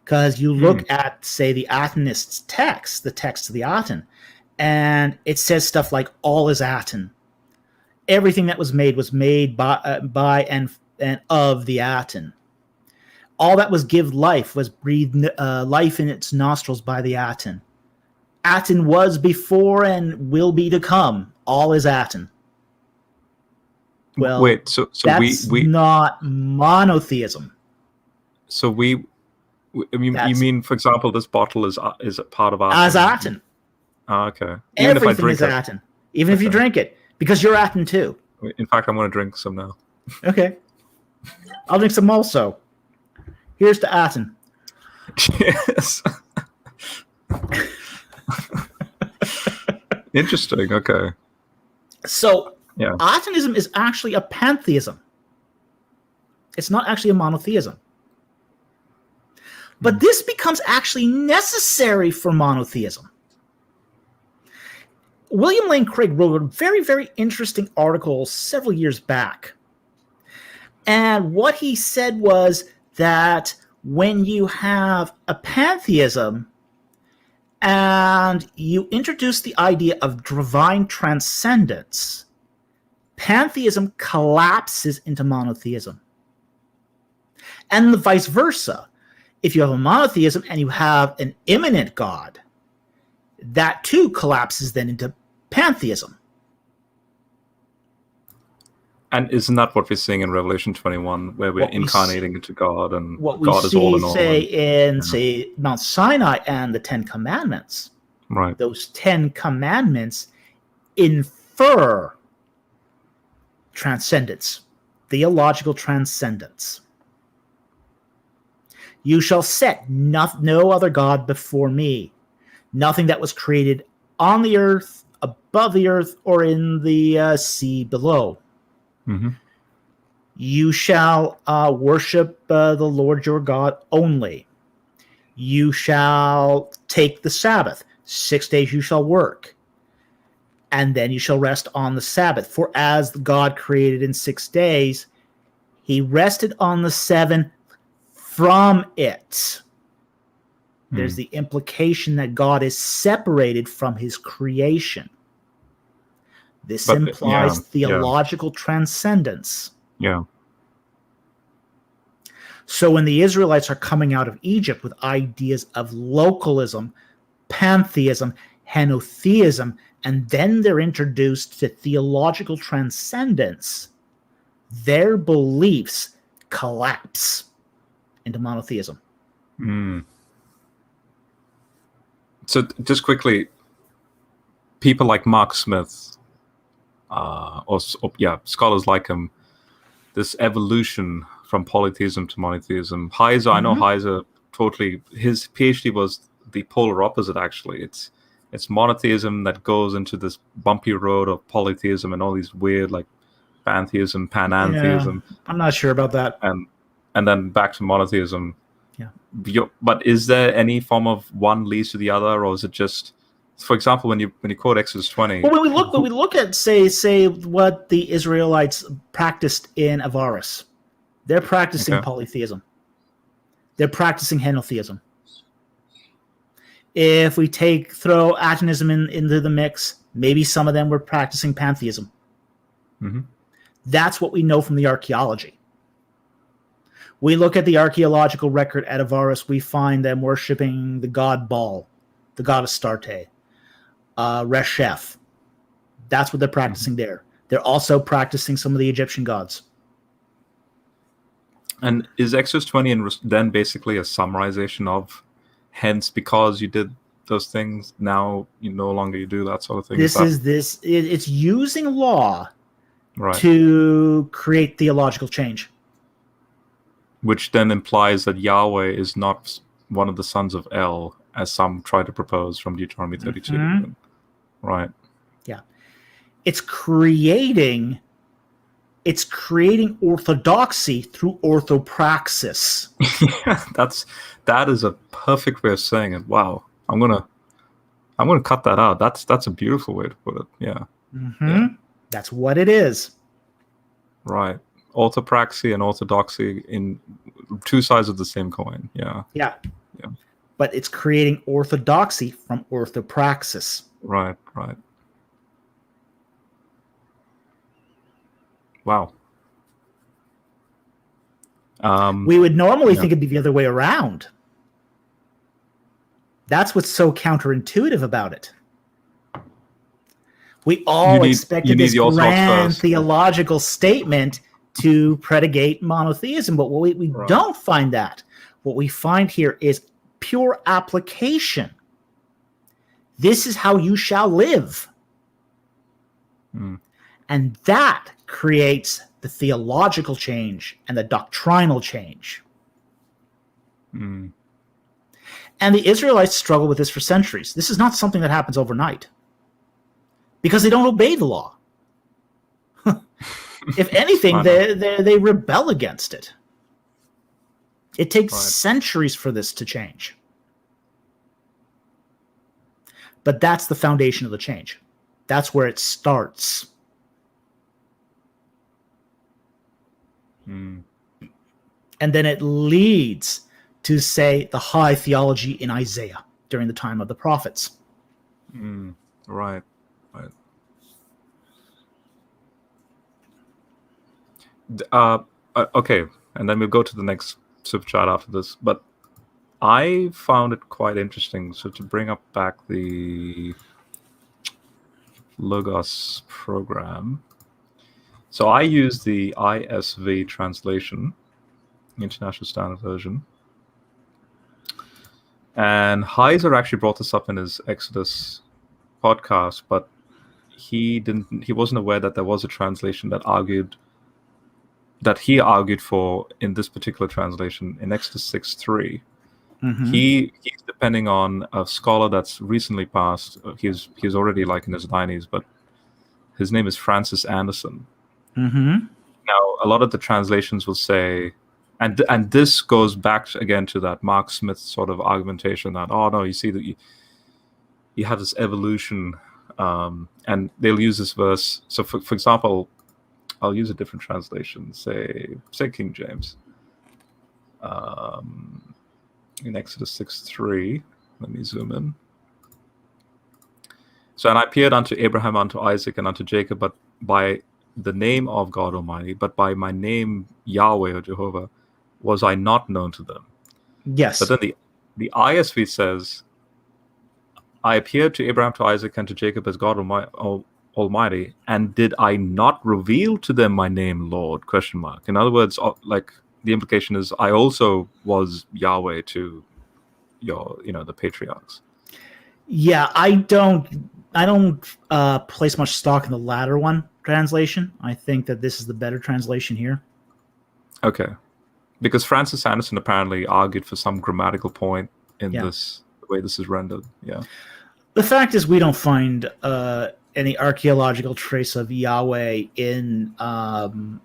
Because you look at, say, the Atonists' text, the text of the Aten, and it says stuff like all is Aten. Everything that was made by and of the Aten. All that was give life was breathed life in its nostrils by the Aten. Aten was before and will be to come. All is Aten. Well, wait, so that's we not monotheism. So you mean, for example, this bottle is a part of Aten? As Aten. Okay. Even everything if I drink is Aten. Even if you drink it. Because you're Aten too. In fact, I'm going to drink some now. Okay. I'll drink some also. Here's to Aten. Cheers. Interesting. Okay. So, Atonism is actually a pantheism. It's not actually a monotheism. But this becomes actually necessary for monotheism. William Lane Craig wrote a very, very interesting article several years back. And what he said was that when you have a pantheism and you introduce the idea of divine transcendence, pantheism collapses into monotheism. And the vice versa. If you have a monotheism and you have an immanent God, that too collapses then into pantheism. And isn't that what we're seeing in Revelation 21, where we're incarnating into God and what God is all in all? Say, Mount Sinai and the Ten Commandments. Right. Those 10 commandments infer transcendence, theological transcendence. You shall set no other God before me. Nothing that was created on the earth, above the earth, or in the sea below. Mm-hmm. You shall worship the Lord your God only. You shall take the Sabbath. 6 days you shall work. And then you shall rest on the Sabbath. For as God created in 6 days, he rested on the seventh from it. There's the implication that God is separated from his creation. This implies theological transcendence. Yeah. So when the Israelites are coming out of Egypt with ideas of localism, pantheism, henotheism, and then they're introduced to theological transcendence, their beliefs collapse into monotheism. So just quickly, people like Mark Smith, scholars like him, this evolution from polytheism to monotheism. Heiser, I know Heiser totally, his PhD was the polar opposite, actually. It's monotheism that goes into this bumpy road of polytheism and all these weird, like, pantheism, panentheism. Yeah, I'm not sure about that. And then back to monotheism. Yeah. But is there any form of one leads to the other, or is it just, for example, when you quote Exodus 20? Well, when we look at say what the Israelites practiced in Avaris, they're practicing polytheism. They're practicing henotheism. If we throw Atonism into the mix, maybe some of them were practicing pantheism. Mm-hmm. That's what we know from the archaeology. We look at the archaeological record at Avaris, we find them worshipping the god Baal, the god Astarte, Resheph. That's what they're practicing there. They're also practicing some of the Egyptian gods. And is Exodus 20 then basically a summarization of, hence, because you did those things, now you no longer do that sort of thing? It's using law to create theological change. Which then implies that Yahweh is not one of the sons of El, as some try to propose from Deuteronomy 32. Mm-hmm. Right. Yeah. It's creating orthodoxy through orthopraxis. that is a perfect way of saying it. Wow. I'm gonna cut that out. That's a beautiful way to put it. Yeah. Mm-hmm. Yeah. That's what it is. Right. Orthopraxy and orthodoxy in two sides of the same coin. Yeah. Yeah. Yeah. But it's creating orthodoxy from orthopraxis. Right. Right. Wow. We would normally think it'd be the other way around. That's what's so counterintuitive about it. We all expected this grand theological statement to predicate monotheism, but we don't find that. What we find here is pure application. This is how you shall live. And that creates the theological change and the doctrinal change. And the Israelites struggle with this for centuries. This is not something that happens overnight because they don't obey the law. If anything, they rebel against it. It takes centuries for this to change. But that's the foundation of the change. That's where it starts. And then it leads to, say, the high theology in Isaiah during the time of the prophets. Right. Okay, and then we'll go to the next super chat after this. But I found it quite interesting. So to bring up back the Logos program. So I use the ISV translation, International Standard Version. And Heiser actually brought this up in his Exodus podcast, but he wasn't aware that there was a translation that he argued for in this particular translation in Exodus 6:3. He's depending on a scholar that's recently passed. He's already like in his 90s, but his name is Francis Anderson. Now, a lot of the translations will say, and this goes back again to that Mark Smith sort of argumentation that, oh no, you see that you have this evolution, and they'll use this verse. So for example, I'll use a different translation, say King James. In Exodus 6:3, let me zoom in. So, and I appeared unto Abraham, unto Isaac, and unto Jacob, but by the name of God Almighty, but by my name Yahweh or Jehovah, was I not known to them. Yes. But then the ISV says, I appeared to Abraham, to Isaac, and to Jacob as God Almighty, and did I not reveal to them my name, Lord? ? In other words, like the implication is, I also was Yahweh to the patriarchs. Yeah, I don't place much stock in the latter one translation. I think that this is the better translation here. Okay. Because Francis Anderson apparently argued for some grammatical point in this, the way this is rendered. Yeah. The fact is, we don't find any archaeological trace of Yahweh in Avaris.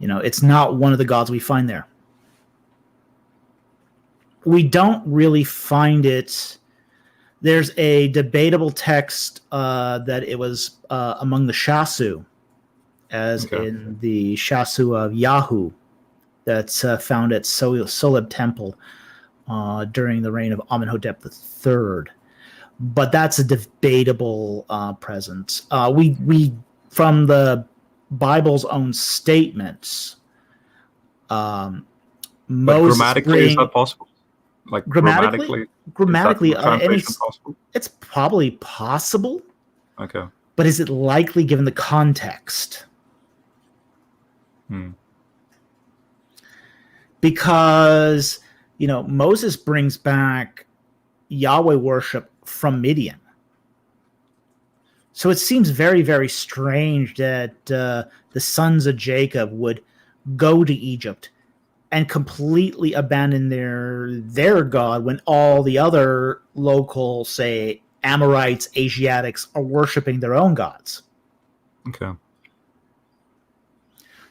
It's not one of the gods we find there. We don't really find it. There's a debatable text that it was among the Shasu, as in the Shasu of Yahu, that's found at Soleb Temple during the reign of Amenhotep III. But that's a debatable presence. We from the Bible's own statements. But grammatically, is that possible? Like grammatically, it's probably possible. Okay. But is it likely given the context? Because, Moses brings back Yahweh worship from Midian. So it seems very, very strange that the sons of Jacob would go to Egypt and completely abandon their God when all the other local, say, Amorites, Asiatics are worshiping their own gods. Okay.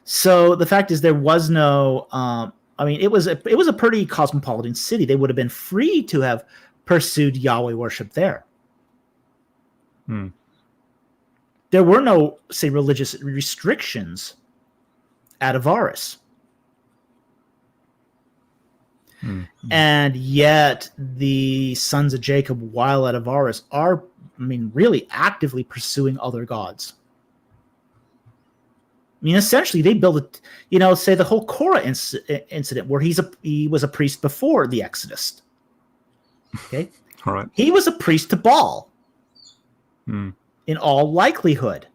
So the fact is, there was no. It was a pretty cosmopolitan city. They would have been free to have pursued Yahweh worship there. There were no, say, religious restrictions at Avaris. And yet the sons of Jacob, while at Avaris, are, really actively pursuing other gods. Essentially, they build say the whole Korah incident where he was a priest before the Exodus. Okay, all right. He was a priest to Baal. In all likelihood,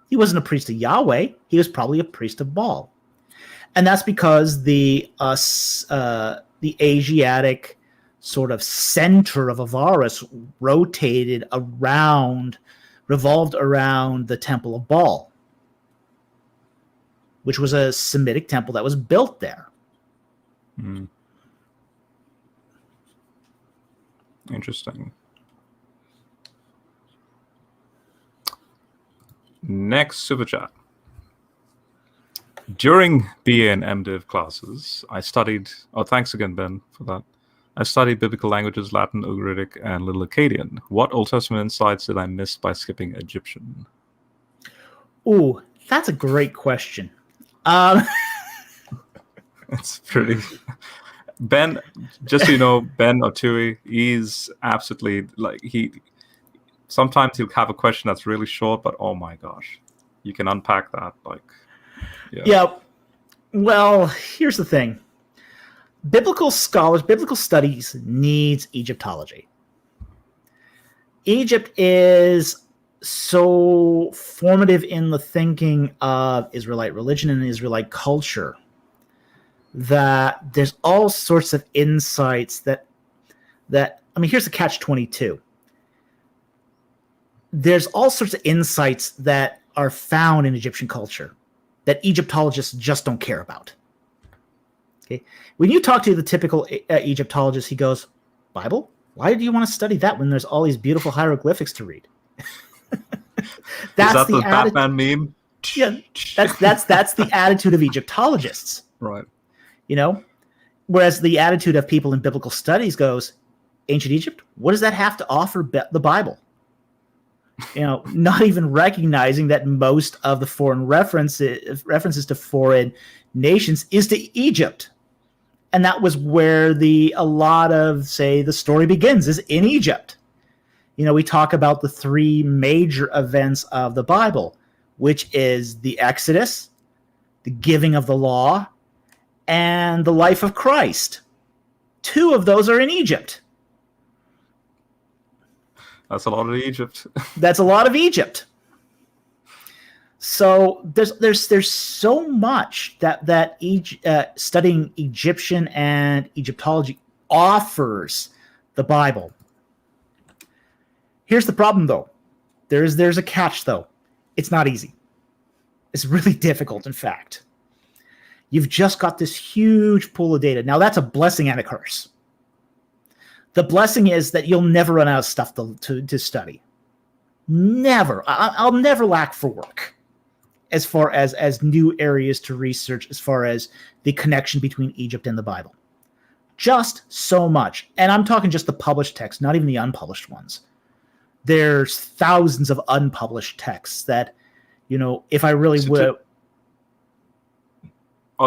he wasn't a priest to Yahweh. He was probably a priest of Baal, and that's because the Asiatic sort of center of Avaris revolved around the Temple of Baal, which was a Semitic temple that was built there. Interesting. Next super chat. During BA and MDiv classes, I studied... Oh, thanks again, Ben, for that. I studied biblical languages, Latin, Ugaritic, and Little Akkadian. What Old Testament insights did I miss by skipping Egyptian? Ooh, that's a great question. It's pretty... Ben, just so you know, Ben Otui, he's absolutely... Sometimes he'll have a question that's really short, but oh my gosh, you can unpack that. Yeah. Well, here's the thing. Biblical studies needs Egyptology. Egypt is so formative in the thinking of Israelite religion and Israelite culture that there's all sorts of insights that here's the catch-22. There's all sorts of insights that are found in Egyptian culture that Egyptologists just don't care about. Okay, when you talk to the typical Egyptologist, he goes, "Bible? Why do you want to study that when there's all these beautiful hieroglyphics to read?" That's Is that the Batman meme? Yeah, that's the attitude of Egyptologists, right? Whereas the attitude of people in biblical studies goes, "Ancient Egypt? What does that have to offer the Bible?" Not even recognizing that most of the foreign references to foreign nations is to Egypt. And that was where a lot of, say, the story begins, is in Egypt. We talk about the three major events of the Bible, which is the Exodus, the giving of the law, and the life of Christ. Two of those are in Egypt. That's a lot of Egypt. That's a lot of Egypt. So there's so much that studying Egyptian and Egyptology offers the Bible. Here's the problem, though. There's a catch, though. It's not easy. It's really difficult, in fact. You've just got this huge pool of data. Now, that's a blessing and a curse. The blessing is that you'll never run out of stuff to study. Never. I'll never lack for work as far as new areas to research, as far as the connection between Egypt and the Bible. Just so much. And I'm talking just the published texts, not even the unpublished ones. There's thousands of unpublished texts that, if I really would...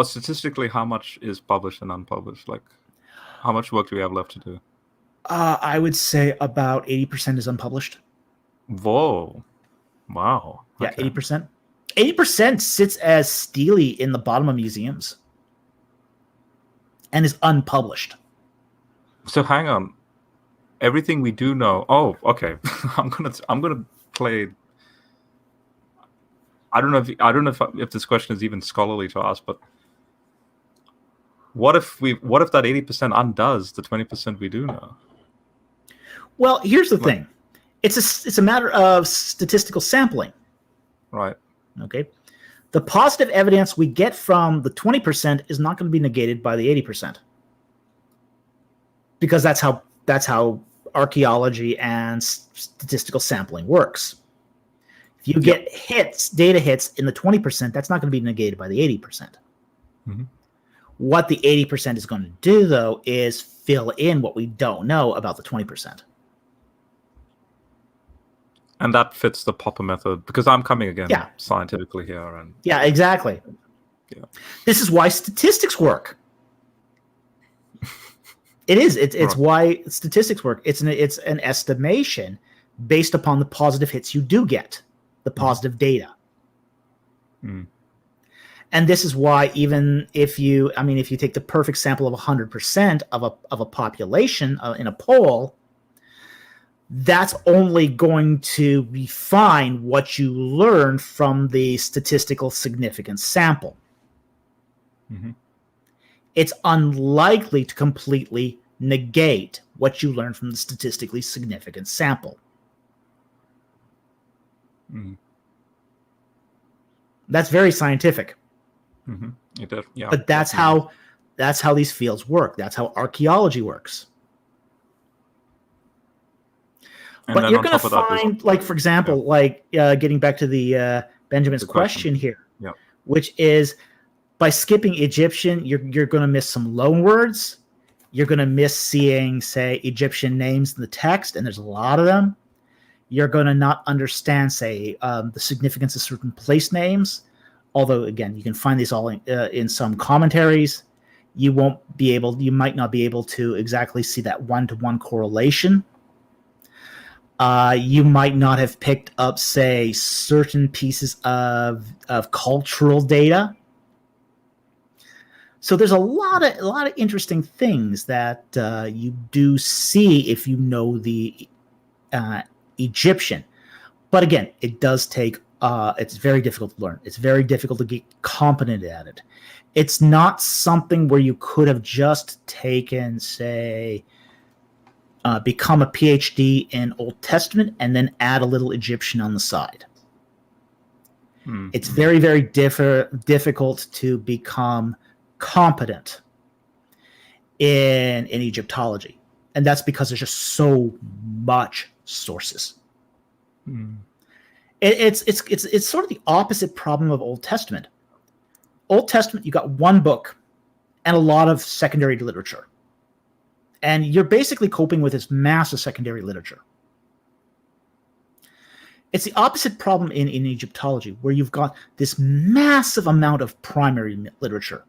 Statistically, how much is published and unpublished? How much work do we have left to do? I would say about 80% is unpublished. Whoa. Wow. Yeah, okay. 80%. 80% sits as stele in the bottom of museums and is unpublished. So hang on. Everything we do know... Oh, okay. I'm gonna play... I don't know if this question is even scholarly to ask, but what if that 80% undoes the 20% we do know? Well, here's the thing. It's a matter of statistical sampling. Right. Okay. The positive evidence we get from the 20% is not going to be negated by the 80%. Because that's how archaeology and statistical sampling works. If you get data hits in the 20%, that's not going to be negated by the 80%. Mm-hmm. What the 80% is going to do, though, is fill in what we don't know about the 20%. And that fits the Popper method, because I'm coming again Yeah. scientifically here. And Yeah, exactly. Yeah. This is why statistics work. It is. It's Right. why statistics work. It's an estimation based upon the positive hits you do get, the positive data. Mm. And this is why, even if you take the perfect sample of 100% of a population in a poll, that's only going to refine what you learn from the statistical significance sample. Mm-hmm. It's unlikely to completely negate what you learn from the statistically significant sample. Mm. That's very scientific. Mm-hmm. Yeah, but that's how these fields work. That's how archaeology works. And but you're going to find, like, for example, getting back to the Benjamin's question here, which is, by skipping Egyptian, you're going to miss some loan words. You're going to miss seeing, say, Egyptian names in the text, and there's a lot of them. You're going to not understand, say, the significance of certain place names. Although, again, you can find these all in some commentaries. You might not be able to exactly see that one-to-one correlation. You might not have picked up, say, certain pieces of cultural data. So there's a lot of interesting things that you do see if you know the Egyptian. But again, it does take. It's very difficult to learn. It's very difficult to get competent at it. It's not something where you could have just taken, say, become a PhD in Old Testament and then add a little Egyptian on the side. Mm-hmm. It's very, very difficult to become competent in Egyptology, and that's because there's just so much sources. Mm. It's sort of the opposite problem of Old Testament. Old Testament, you got one book and a lot of secondary literature. And you're basically coping with this massive secondary literature. It's the opposite problem in Egyptology, where you've got this massive amount of primary literature.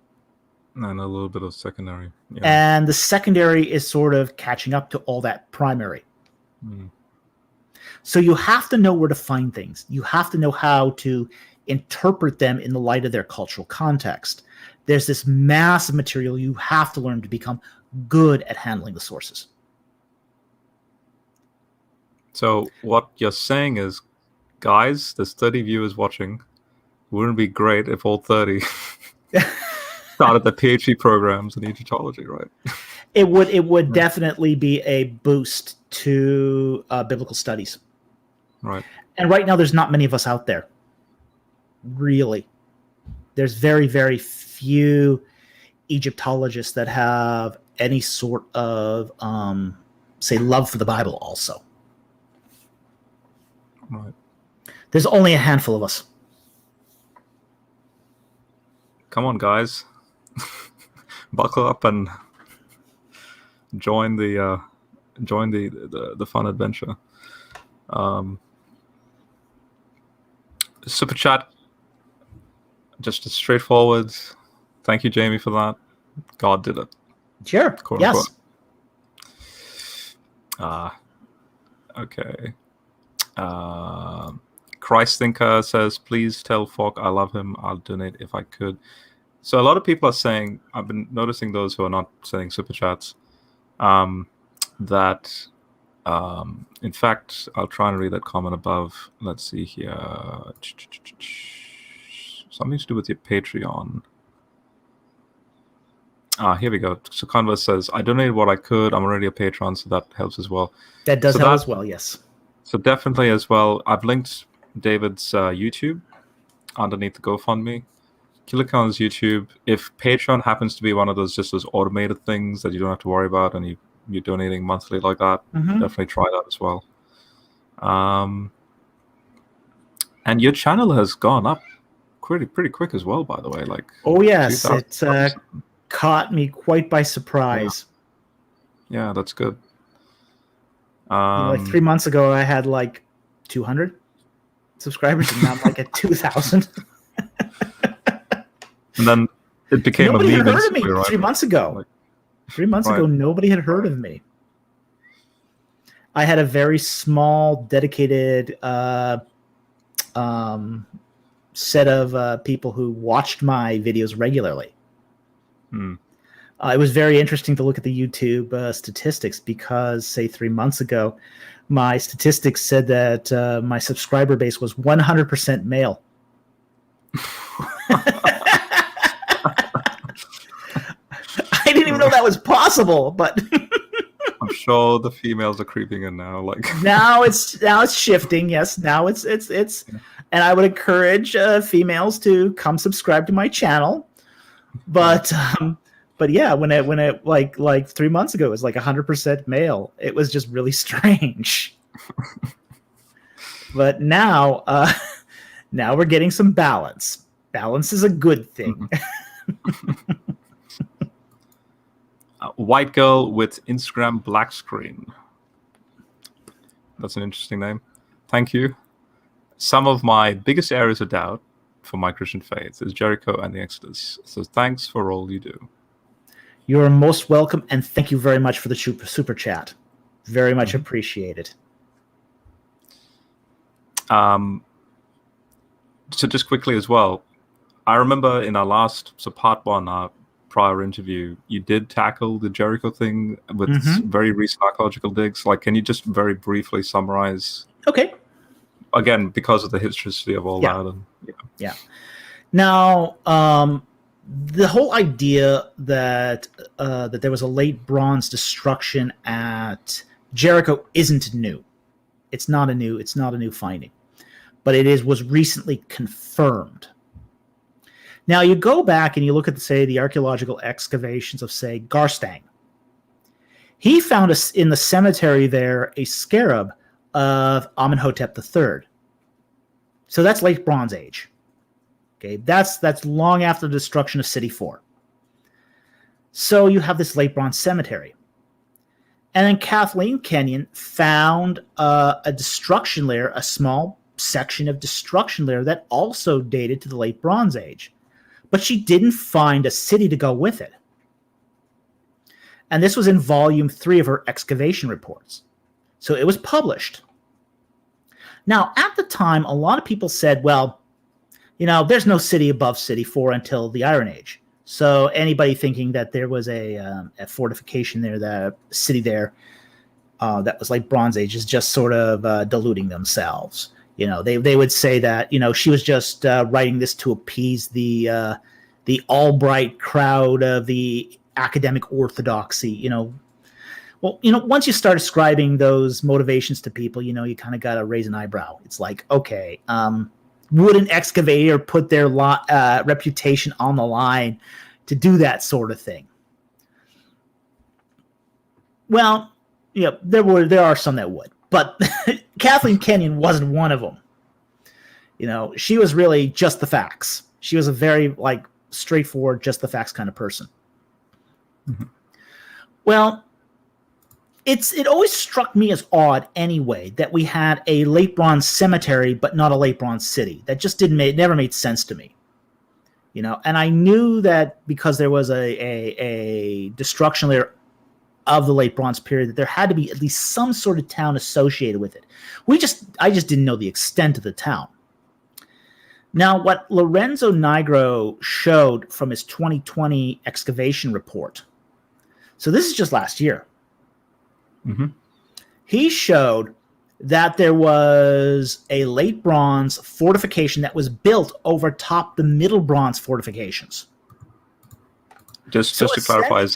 And a little bit of secondary. Yeah. And the secondary is sort of catching up to all that primary. Mm. So you have to know where to find things. You have to know how to interpret them in the light of their cultural context. There's this massive material you have to learn to become good at handling the sources. So what you're saying is, guys, there's 30 viewers watching. Wouldn't it be great if all 30 started the PhD programs in Egyptology, right? It would definitely be a boost to biblical studies. Right. And right now, there's not many of us out there. Really. There's very, very few Egyptologists that have any sort of, say, love for the Bible also. Right. There's only a handful of us. Come on, guys. Buckle up and join the fun adventure. Super chat, just a straightforward. Thank you, Jamie, for that. God did it. Sure. Quote, yes. Okay. Christ Thinker says, please tell Falk I love him. I'll donate if I could. So a lot of people are saying, I've been noticing those who are not sending super chats, that in fact, I'll try and read that comment above. Let's see here. Something to do with your Patreon. Here we go. So Converse says, I donated what I could. I'm already a patron, so that helps as well. That does help as well, yes. So definitely as well. I've linked David's YouTube underneath the GoFundMe. Click on his YouTube. If Patreon happens to be one of those automated things that you don't have to worry about, and you're donating monthly like that, definitely try that as well. And your channel has gone up pretty quick as well, by the way. Like, oh yes, it's caught me quite by surprise. Yeah, that's good. Like 3 months ago, I had like 200 subscribers, and now I'm like at 2,000. And then it became Nobody a had meme heard of me instantly, right? 3 months ago. Like, 3 months ago, right. nobody had heard of me. I had a very small, dedicated set of people who watched my videos regularly. It was very interesting to look at the YouTube statistics because, say, 3 months ago, my statistics said that my subscriber base was 100% male. I didn't even know that was possible, but I'm sure the females are creeping in now. Like now it's shifting. Yes, now it's and I would encourage females to come subscribe to my channel. But yeah, when it like 3 months ago, it was like 100% male. It was just really strange. But now now we're getting some balance. Balance is a good thing. White girl with Instagram black screen. That's an interesting name. Thank you. Some of my biggest areas of doubt for my Christian faith is Jericho and the Exodus. So thanks for all you do. You are most welcome, and thank you very much for the super chat. Very much appreciated. So just quickly as well, I remember in our last, so part one, our prior interview, you did tackle the Jericho thing with very recent archaeological digs. Like, can you just very briefly summarize? Okay. Again, because of the historicity of all that. And, yeah. Now, the whole idea that that there was a late bronze destruction at Jericho isn't new. It's not a new finding, but was recently confirmed. Now you go back and you look at the archaeological excavations of, say, Garstang. He found in the cemetery there a scarab of Amenhotep III. So that's late Bronze Age. Okay, that's long after the destruction of City 4. So you have this late bronze cemetery. And then Kathleen Kenyon found a destruction layer, a small section of destruction layer that also dated to the late Bronze Age. But she didn't find a city to go with it. And this was in volume 3 of her excavation reports. So it was published. Now, at the time, a lot of people said, well, there's no city above City 4 until the Iron Age. So anybody thinking that there was a fortification there, that city there, that was like Bronze Age, is just sort of deluding themselves. They would say that she was just writing this to appease the Albright crowd of the academic orthodoxy. Well, once you start ascribing those motivations to people, you kind of got to raise an eyebrow. It's like, okay, would an excavator put their reputation on the line to do that sort of thing? Well, there are some that would, but Kathleen Kenyon wasn't one of them. She was really just the facts. She was a very straightforward, just the facts kind of person. Well, it always struck me as odd anyway that we had a late bronze cemetery but not a late bronze city. That just never made sense to me. And I knew that because there was a destruction layer of the late bronze period, that there had to be at least some sort of town associated with it. I just didn't know the extent of the town. Now, what Lorenzo Nigro showed from his 2020 excavation report, so this is just last year, he showed that there was a late bronze fortification that was built over top the middle bronze fortifications. Just to clarify, is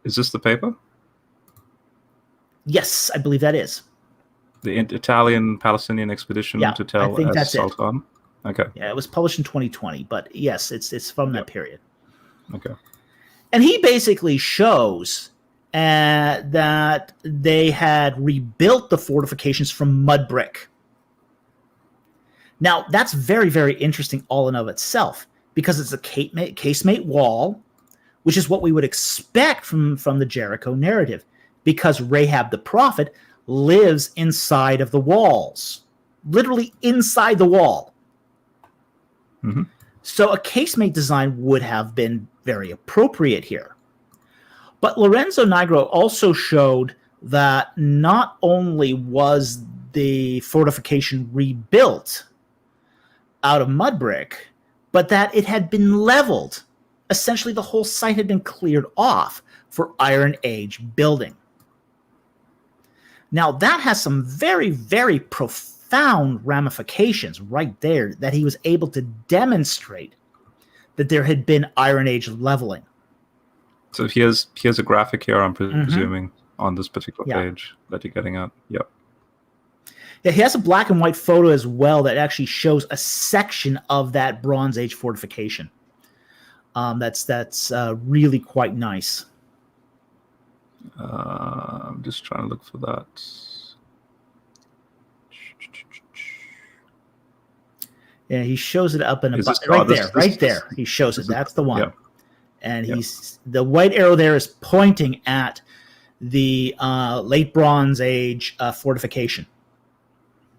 this the paper? Yes, I believe that is. The Italian-Palestinian expedition to tell Sultan? Okay. Yeah, it was published in 2020, but yes, it's from that period. Okay. And he basically shows that they had rebuilt the fortifications from mud brick. Now, that's very, very interesting all in of itself, because it's a casemate wall, which is what we would expect from the Jericho narrative, because Rahab the prophet lives inside of the walls. literally inside the wall. Mhm. So a casemate design would have been very appropriate here. But Lorenzo Nigro also showed that not only was the fortification rebuilt out of mud brick, but that it had been leveled. Essentially, the whole site had been cleared off for Iron Age building. Now, that has some very, very profound ramifications right there, that he was able to demonstrate that there had been Iron Age leveling. So here's a graphic here, I'm presuming, on this particular Yeah. page that you're getting at. Yep. Yeah, he has a black and white photo as well that actually shows a section of that Bronze Age fortification. That's really quite nice. I'm just trying to look for that. Yeah, he shows it up in a Is this- right oh, this- there, this- right this- there. He shows it. this is- That's the one. yeah. And Yep. the white arrow there is pointing at the late Bronze Age fortification.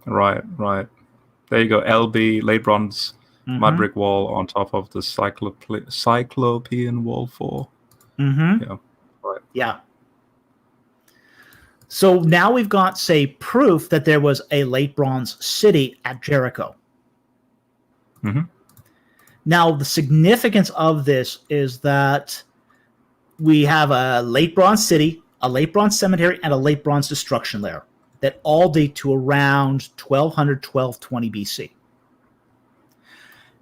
Right. There you go. LB, late bronze mud brick wall on top of the Cyclopean wall 4. Mm-hmm. Yeah. Right. Yeah. So now we've got, say, proof that there was a late Bronze city at Jericho. Mhm. Now, the significance of this is that we have a late Bronze city, a late Bronze cemetery, and a late Bronze destruction layer that all date to around 1200, 1220 BC.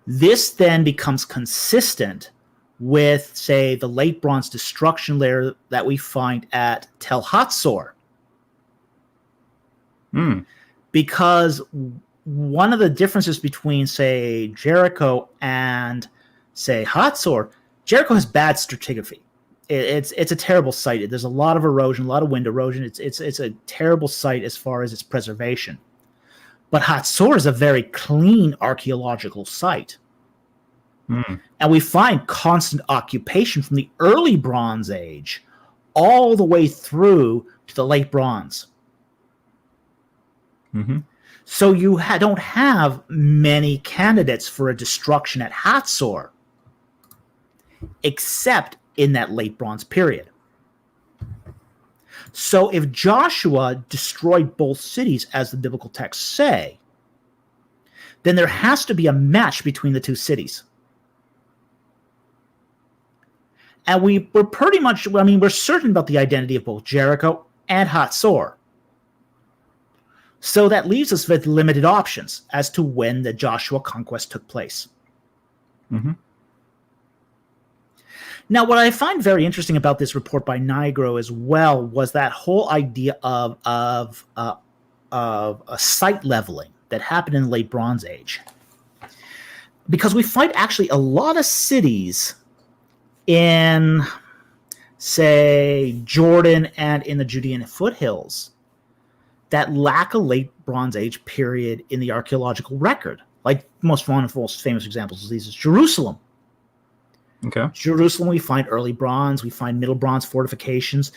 This then becomes consistent with, say, the late Bronze destruction layer that we find at Tel Hatzor. Because one of the differences between, say, Jericho and, say, Hatzor, Jericho has bad stratigraphy. It's a terrible site. There's a lot of erosion, a lot of wind erosion. It's a terrible site as far as its preservation. But Hatzor is a very clean archaeological site. And we find constant occupation from the early Bronze Age all the way through to the late Bronze. So you don't have many candidates for a destruction at Hatzor, except in that late Bronze period. So if Joshua destroyed both cities, as the biblical texts say, then there has to be a match between the two cities. And we're pretty much, we're certain about the identity of both Jericho and Hatzor. So that leaves us with limited options as to when the Joshua conquest took place. Now, what I find very interesting about this report by Nigro as well was that whole idea of a site leveling that happened in the late Bronze Age. Because we find actually a lot of cities in, say, Jordan and in the Judean foothills that lack a late Bronze Age period in the archaeological record. Like most famous examples of these is Jerusalem. Okay. Jerusalem, we find early Bronze, we find Middle Bronze fortifications,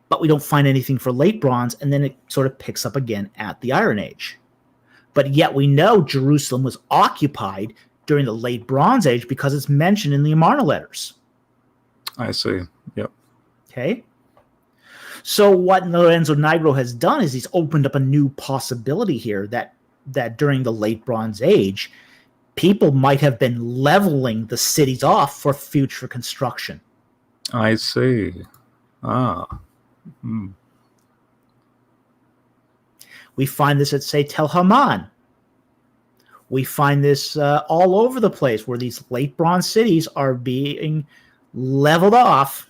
but we don't find anything for late Bronze, and then it sort of picks up again at the Iron Age. But yet we know Jerusalem was occupied during the late Bronze Age because it's mentioned in the Amarna letters. I see. Yep. Okay. So what Lorenzo Nigro has done is he's opened up a new possibility here that during the late Bronze Age, people might have been leveling the cities off for future construction. I see. We find this at, say, Tel Haman. We find this all over the place where these late Bronze cities are being leveled off.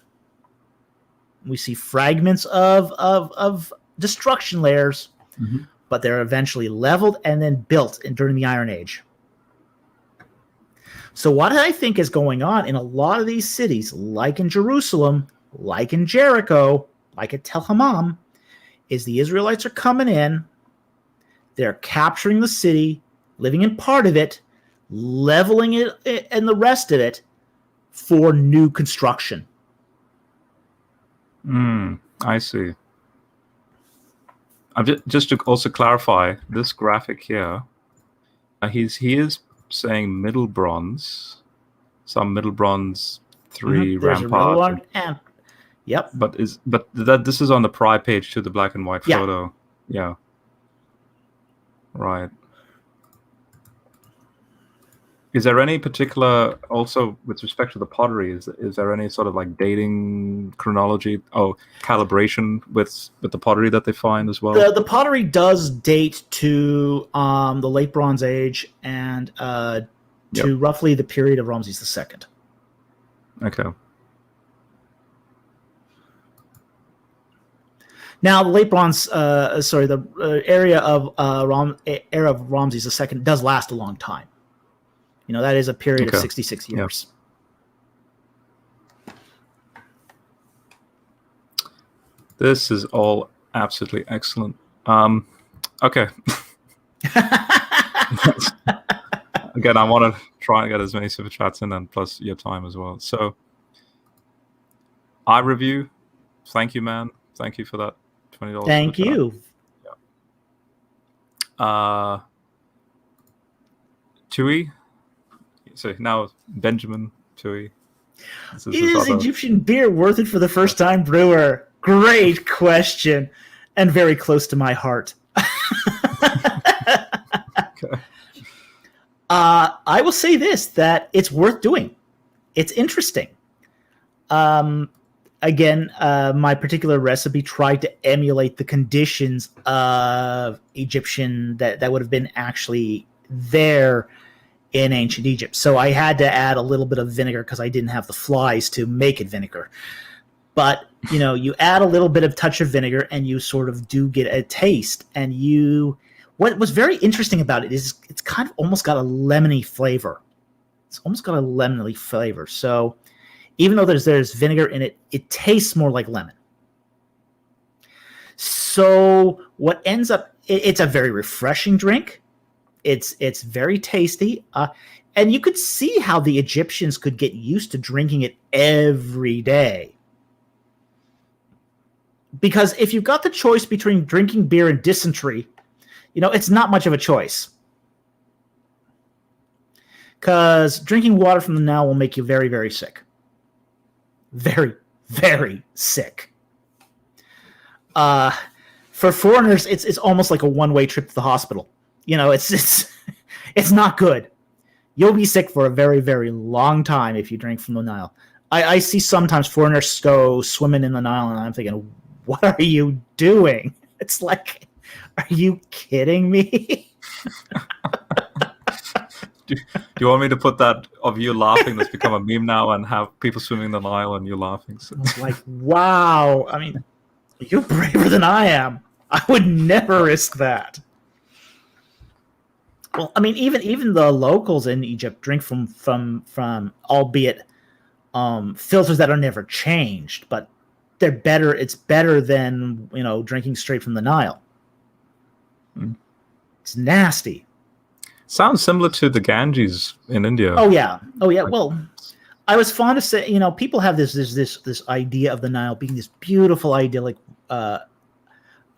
We see fragments of destruction layers, but they're eventually leveled and then built during the Iron Age. So what I think is going on in a lot of these cities, like in Jerusalem, like in Jericho, like at Tel Haman, is the Israelites are coming in, they're capturing the city, living in part of it, leveling it and the rest of it for new construction. I see. just to also clarify this graphic here. He is saying Middle Bronze, some Middle Bronze 3 There's a middle rampart. one, and yep. But this is on the prior page to the black and white photo. Yeah. Right. Is there any particular, also with respect to the pottery, is there any sort of like dating chronology, calibration with the pottery that they find as well? The pottery does date to the late Bronze Age and to roughly the period of Ramses II. Okay. Now, the late Bronze, the area of era of Ramses II does last a long time. That is a period of 66 years. This is all absolutely excellent. Okay. Again, I want to try and get as many super chats in, and plus your time as well. So, iReview, thank you, man. Thank you for that $20. Thank you. Yeah. Tui. So now Benjamin Tui. Is Egyptian beer worth it for the first time brewer? Great question, and very close to my heart. Okay. I will say this, that it's worth doing. It's interesting. Again, my particular recipe tried to emulate the conditions of Egyptian that would have been actually there in ancient Egypt. So I had to add a little bit of vinegar because I didn't have the flies to make it vinegar. But, you add a little bit of touch of vinegar and you sort of do get a taste. And what was very interesting about it is it's kind of almost got a lemony flavor. It's almost got a lemony flavor. So even though there's vinegar in it, it tastes more like lemon. So what ends up, it's a very refreshing drink. It's very tasty. And you could see how the Egyptians could get used to drinking it every day. Because if you've got the choice between drinking beer and dysentery, it's not much of a choice. Because drinking water from the Nile will make you very, very sick. Very, very sick. For foreigners, it's almost like a one-way trip to the hospital. It's not good. You'll be sick for a very, very long time if you drink from the Nile. I see sometimes foreigners go swimming in the Nile, and I'm thinking, what are you doing? It's like, are you kidding me? Do you want me to put that of you laughing that's become a meme now and have people swimming in the Nile and you laughing? So. It's like, wow. I mean, you're braver than I am. I would never risk that. Well, I mean, even the locals in Egypt drink from albeit filters that are never changed, but they're better. It's better than drinking straight from the Nile. Mm. It's nasty. Sounds similar to the Ganges in India. Oh yeah. Well, I was fond of saying, people have this idea of the Nile being this beautiful, idyllic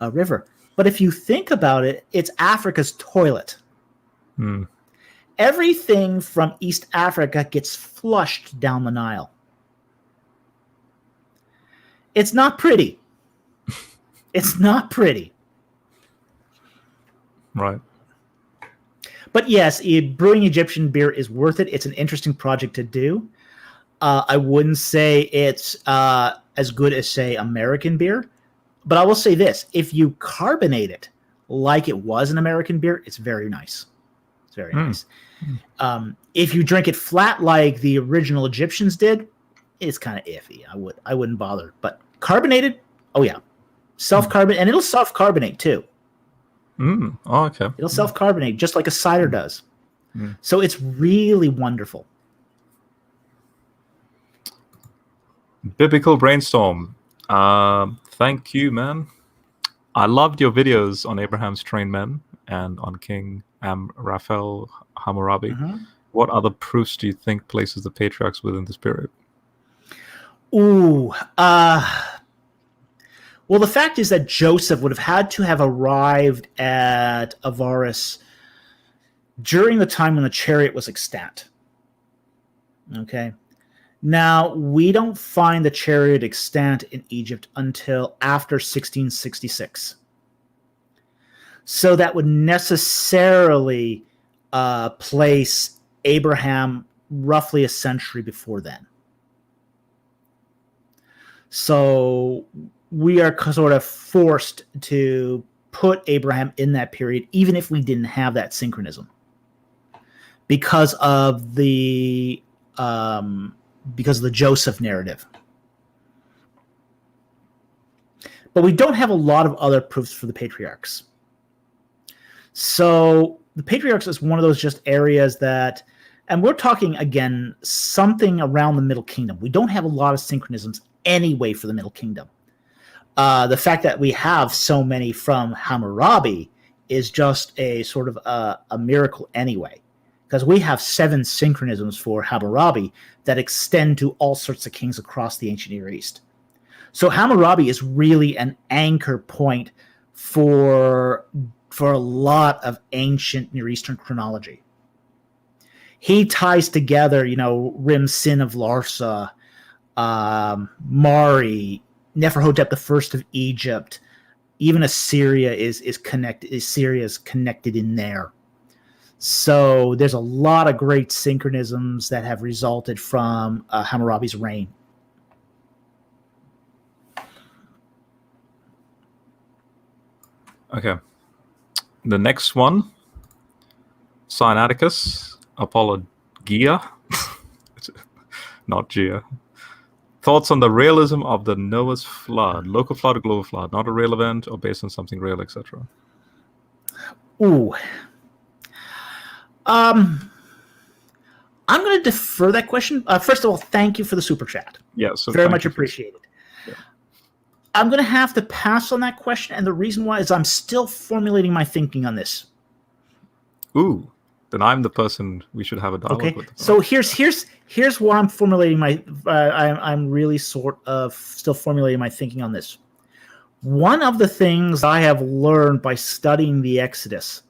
river, but if you think about it, it's Africa's toilet. Hmm. Everything from East Africa gets flushed down the Nile. It's not pretty. It's not pretty. Right. But yes, brewing Egyptian beer is worth it. It's an interesting project to do. I wouldn't say it's as good as, say, American beer. But I will say this. If you carbonate it like it was an American beer, it's very nice. It's very nice. If you drink it flat like the original Egyptians did, it's kind of iffy. I wouldn't bother. But carbonated, oh yeah. Self-carbonate, and it'll self-carbonate too. Oh, okay. It'll self-carbonate just like a cider does. So it's really wonderful. Biblical Brainstorm. Thank you, man. I loved your videos on Abraham's trained men and on King Raphael Hammurabi. What other proofs do you think places the patriarchs within this period? Ooh. Well, the fact is that Joseph would have had to have arrived at Avaris during the time when the chariot was extant. Okay. Now, we don't find the chariot extant in Egypt until after 1666. So that would necessarily place Abraham roughly a century before then. So we are sort of forced to put Abraham in that period, even if we didn't have that synchronism, because of the Joseph narrative. But we don't have a lot of other proofs for the patriarchs. So the patriarchs is one of those just areas that, and we're talking, again, something around the Middle Kingdom. We don't have a lot of synchronisms anyway for the Middle Kingdom. The fact that we have so many from Hammurabi is just a sort of a miracle anyway, because we have 7 synchronisms for Hammurabi that extend to all sorts of kings across the ancient Near East. So Hammurabi is really an anchor point for a lot of ancient Near Eastern chronology. He ties together, Rim Sin of Larsa, Mari, Neferhotep I of Egypt, even Assyria is connected. Assyria is connected in there. So there's a lot of great synchronisms that have resulted from Hammurabi's reign. Okay. The next one, Sinaiticus, Apologia, not Gia. Thoughts on the realism of the Noah's flood, local flood or global flood, not a real event or based on something real, etc. Ooh. I'm going to defer that question. First of all, thank you for the super chat. Yes, so very much appreciated. Yeah. I'm going to have to pass on that question, and the reason why is I'm still formulating my thinking on this. Ooh, then I'm the person we should have a dialogue with. So here's where I'm formulating my. I'm really sort of still formulating my thinking on this. One of the things I have learned by studying the Exodus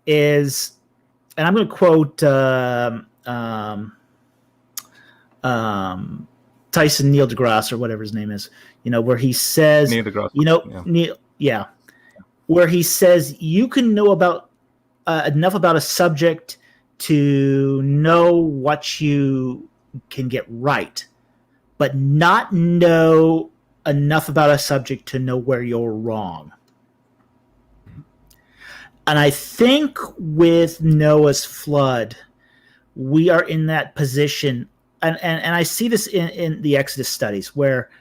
is, and I'm going to quote Tyson Neil deGrasse or whatever his name is, where he says, Neil deGrasse, where he says you can know about enough about a subject to know what you can get right, but not know enough about a subject to know where you're wrong. And I think with Noah's flood, we are in that position, and I see this in the Exodus studies, where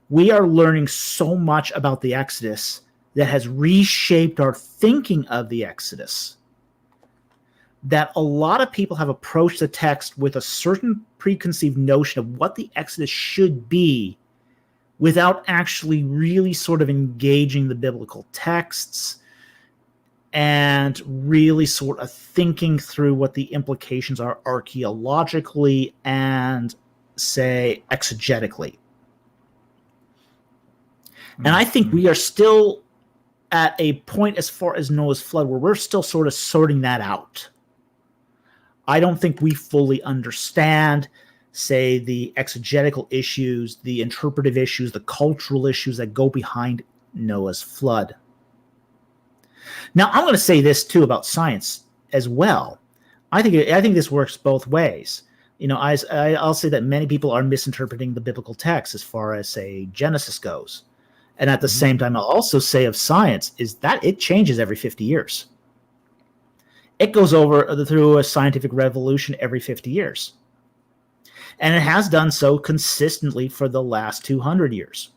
we are learning so much about the Exodus that has reshaped our thinking of the Exodus, that a lot of people have approached the text with a certain preconceived notion of what the Exodus should be without actually really sort of engaging the biblical texts and really sort of thinking through what the implications are archaeologically and, say, exegetically. And I think we are still at a point as far as Noah's flood where we're still sort of sorting that out. I don't think we fully understand, say, the exegetical issues, the interpretive issues, the cultural issues that go behind Noah's flood. Now, I'm going to say this too about science as well. I think this works both ways. I'll say that many people are misinterpreting the biblical text as far as, say, Genesis goes. And at the same time, I'll also say of science is that it changes every 50 years. It goes through a scientific revolution every 50 years. And it has done so consistently for the last 200 years.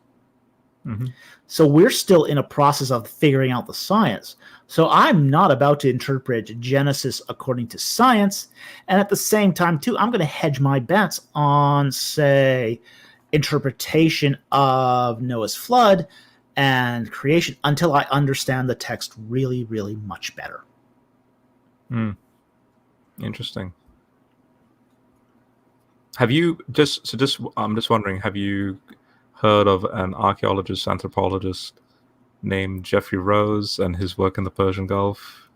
Mm-hmm. So we're still in a process of figuring out the science. So I'm not about to interpret Genesis according to science. And at the same time, too, I'm going to hedge my bets on, say, interpretation of Noah's flood and creation until I understand the text really, really much better. Interesting. I'm just wondering, have you heard of an archaeologist, anthropologist named Jeffrey Rose and his work in the Persian Gulf?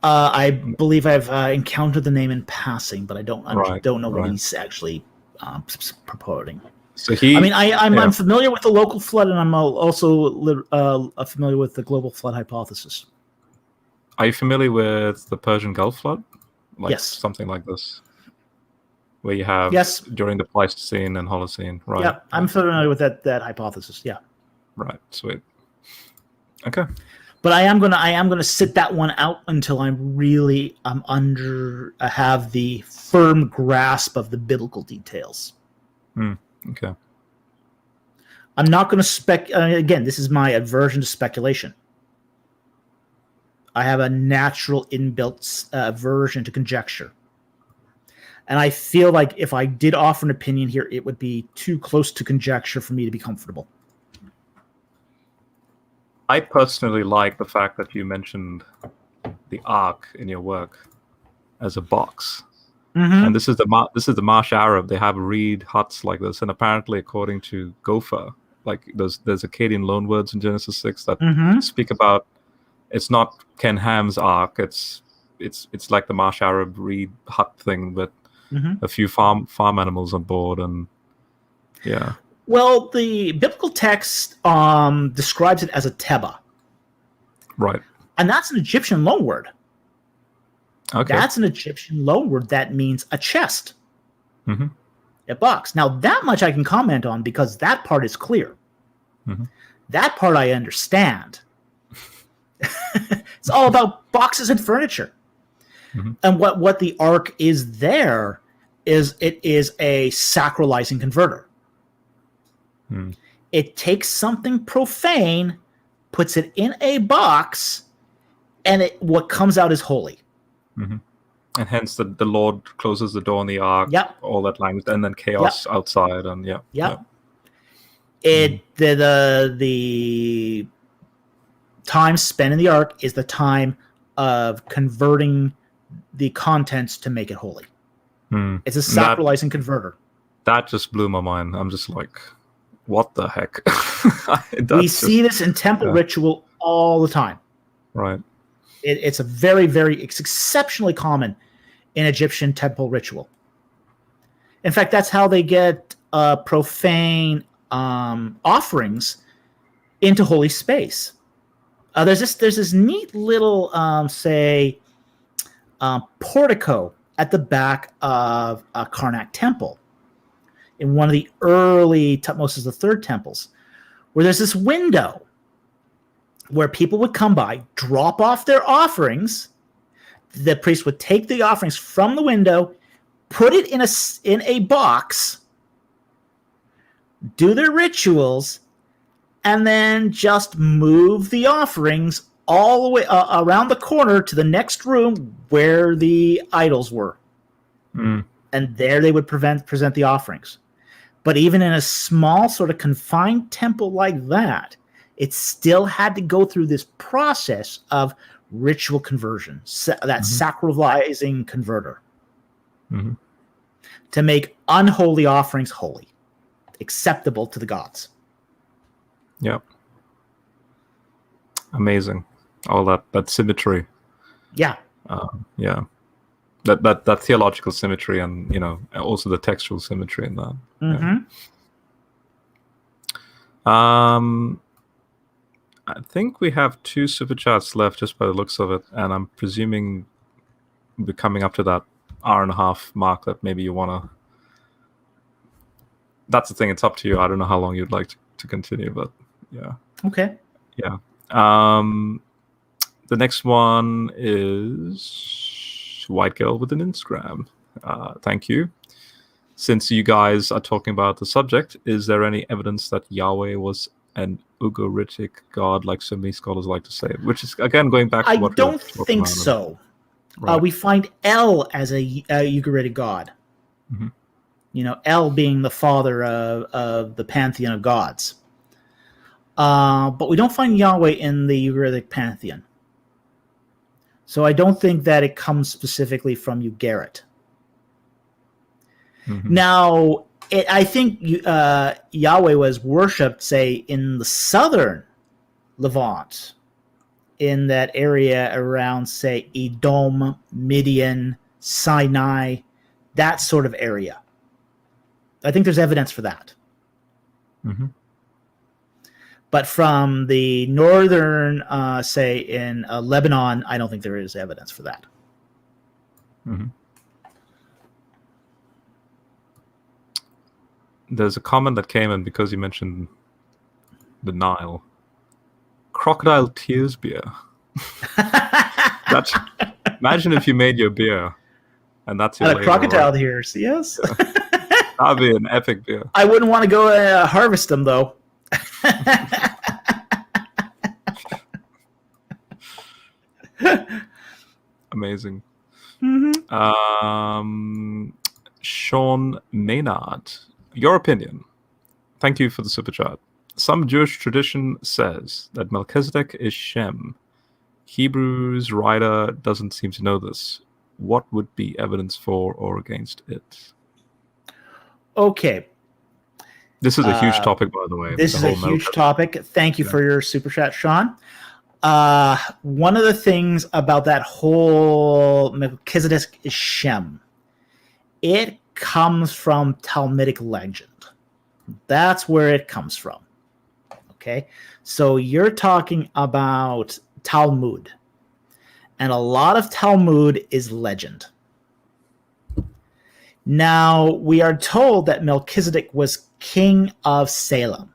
I believe I've encountered the name in passing, but I don't know what Right. he's actually purporting. So he, I'm familiar with the local flood, and I'm also familiar with the global flood hypothesis. Are you familiar with the Persian Gulf flood? Like Yes. something like this, where you have during the Pleistocene and Holocene, right? Yeah, I'm familiar with that hypothesis. Yeah. Right. Sweet. Okay. But I am gonna sit that one out until I'm really have the firm grasp of the biblical details. Okay. I'm not going to again, this is my aversion to speculation. I have a natural inbuilt aversion to conjecture. And I feel like if I did offer an opinion here, it would be too close to conjecture for me to be comfortable. I personally like the fact that you mentioned the Ark in your work as a box. And this is the Marsh Arab. They have reed huts like this, and apparently, according to Gopher, like there's Akkadian loanwords in Genesis 6 that speak about. It's not Ken Ham's Ark. It's like the Marsh Arab reed hut thing with a few farm animals on board, and yeah. Well, the biblical text describes it as a teba, right? And that's an Egyptian loanword. Okay. That's an Egyptian loanword that means a chest, a box. Now, that much I can comment on because that part is clear. That part I understand. It's all about boxes and furniture. And what the Ark is there is it is a sacralizing converter. It takes something profane, puts it in a box, and what comes out is holy. And hence the Lord closes the door on the Ark, all that language, and then chaos outside, and the time spent in the Ark is the time of converting the contents to make it holy. It's a sacralizing converter. That just blew my mind. I'm just like, what the heck? We see this in temple ritual all the time. Right. It's it's exceptionally common in Egyptian temple ritual. In fact, that's how they get profane offerings into holy space. There's this neat little portico at the back of Karnak Temple in one of the early Tutmosis III temples, where there's this window where people would come by, drop off their offerings. The priest would take the offerings from the window, put it in a box, do their rituals, and then just move the offerings all the way around the corner to the next room where the idols were. And there they would present the offerings. But even in a kind of confined temple like that, it still had to go through this process of ritual conversion, that sacralizing converter, to make unholy offerings holy, acceptable to the gods. Yep. Amazing. All that symmetry. Yeah. That theological symmetry, and also the textual symmetry in that. I think we have 2 super chats left just by the looks of it, and I'm presuming we're coming up to that hour and a half mark that maybe you want to. That's the thing. It's up to you. I don't know how long you'd like to continue, but yeah. Okay. Yeah. The next one is White Girl with an Instagram. Thank you. Since you guys are talking about the subject, is there any evidence that Yahweh was an Ugaritic god, like so many scholars like to say? Which is, again, going back to what I don't think so. Right. We find El as a Ugaritic god. El being the father of the pantheon of gods. But we don't find Yahweh in the Ugaritic pantheon. So I don't think that it comes specifically from Ugarit. Now, I think Yahweh was worshipped, say, in the southern Levant, in that area around, say, Edom, Midian, Sinai, that sort of area. I think there's evidence for that. Mm-hmm. But from the northern, say, in Lebanon, I don't think there is evidence for that. Mm-hmm. There's a comment that came in because you mentioned the Nile. Crocodile tears beer. That's, imagine if you made your beer, and that's your label, crocodile tears. Yes, yeah. That'd be an epic beer. I wouldn't want to go harvest them though. Amazing. Mm-hmm. Sean Maynard, your opinion. Thank you for the super chat. Some Jewish tradition says that Melchizedek is Shem. Hebrews writer doesn't seem to know this. What would be evidence for or against it? Okay. This is a huge topic, by the way. This is a huge topic. Thank you for your super chat, Sean. One of the things about that whole Melchizedek is Shem, it comes from Talmudic legend. That's where it comes from. Okay, so you're talking about Talmud, and a lot of Talmud is legend. Now, we are told that Melchizedek was king of Salem.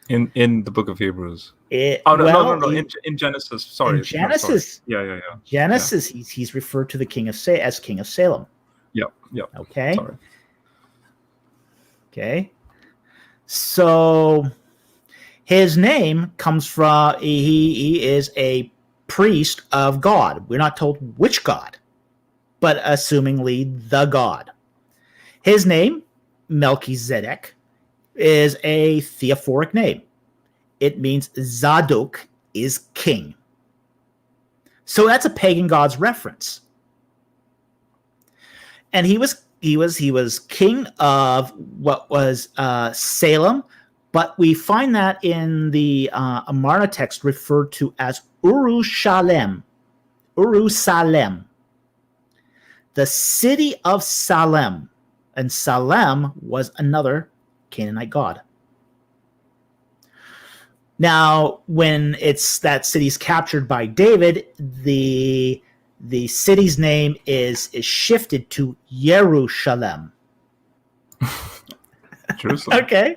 In the book of Hebrews. No. In Genesis. Sorry. In Genesis. No, yeah. Genesis, yeah. He's referred to the king of Salem. Yep. Okay. Sorry. Okay. So his name comes from, he is a priest of God. We're not told which God, but assumingly the God. His name, Melchizedek, is a theophoric name. It means Zadok is king. So that's a pagan god's reference. And he was king of what was Salem, but we find that in the Amarna text referred to as Urushalem, the city of Salem, and Salem was another Canaanite god. Now, when that city's captured by David, the city's name is shifted to Yerushalem. Jerusalem. Okay.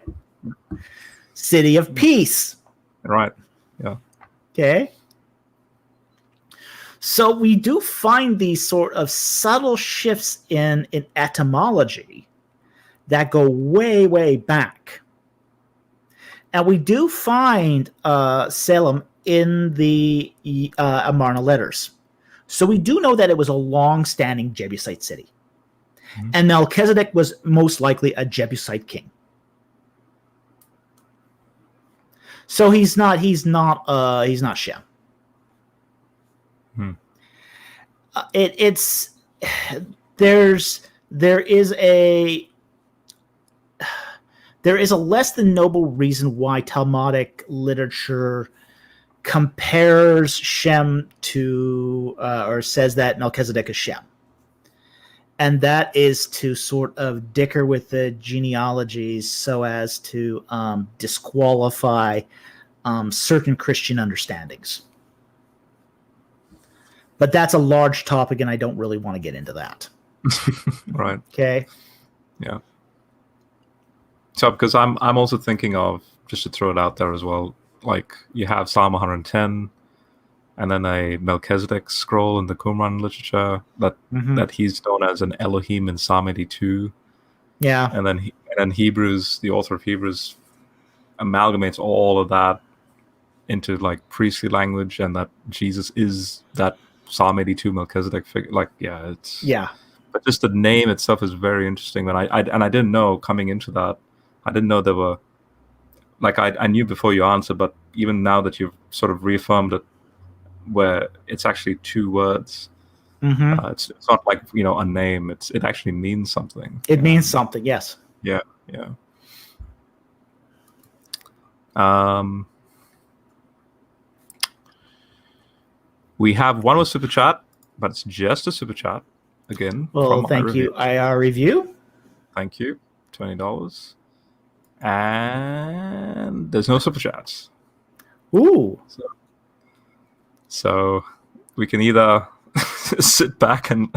City of peace. Right. Yeah. Okay. So we do find these sort of subtle shifts in etymology that go way, way back. And we do find Salem in the Amarna letters. So we do know that it was a long-standing Jebusite city. Mm-hmm. And Melchizedek was most likely a Jebusite king. So he's not Shem. There is a less than noble reason why Talmudic literature compares Shem to or says that Melchizedek is Shem. And that is to sort of dicker with the genealogies so as to disqualify certain Christian understandings. But that's a large topic, and I don't really want to get into that. Right. Okay. Yeah. So, because I'm also thinking of, just to throw it out there as well, like you have Psalm 110, and then a Melchizedek scroll in the Qumran literature that he's known as an Elohim in Psalm 82. Yeah. And then Hebrews, the author of Hebrews, amalgamates all of that into like priestly language, and that Jesus is that Psalm 82 Melchizedek figure. Like, yeah. But just the name itself is very interesting. And I didn't know coming into that. I didn't know there were, like, I knew before you answered, but even now that you've sort of reaffirmed it, where it's actually two words, Mm-hmm. It's not like a name. It actually means something. It means something. Yes. Yeah. Um, we have one more super chat, but it's just a super chat again Well, from thank you, IR Review. Thank you, $20, and there's no super chats. Ooh. So we can either sit back and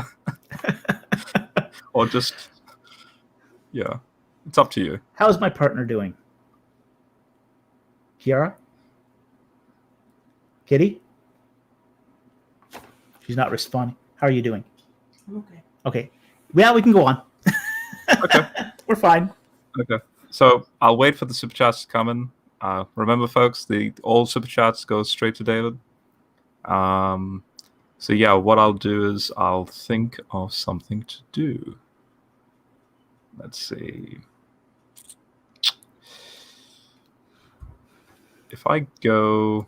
or just it's up to you. How's my partner doing? Kiara? Kitty? She's not responding. How are you doing? Okay. Yeah, we can go on. Okay. We're fine. Okay. So I'll wait for the super chats to come in. Remember, folks, all super chats go straight to David. So yeah, what I'll do is I'll think of something to do. Let's see. If I go...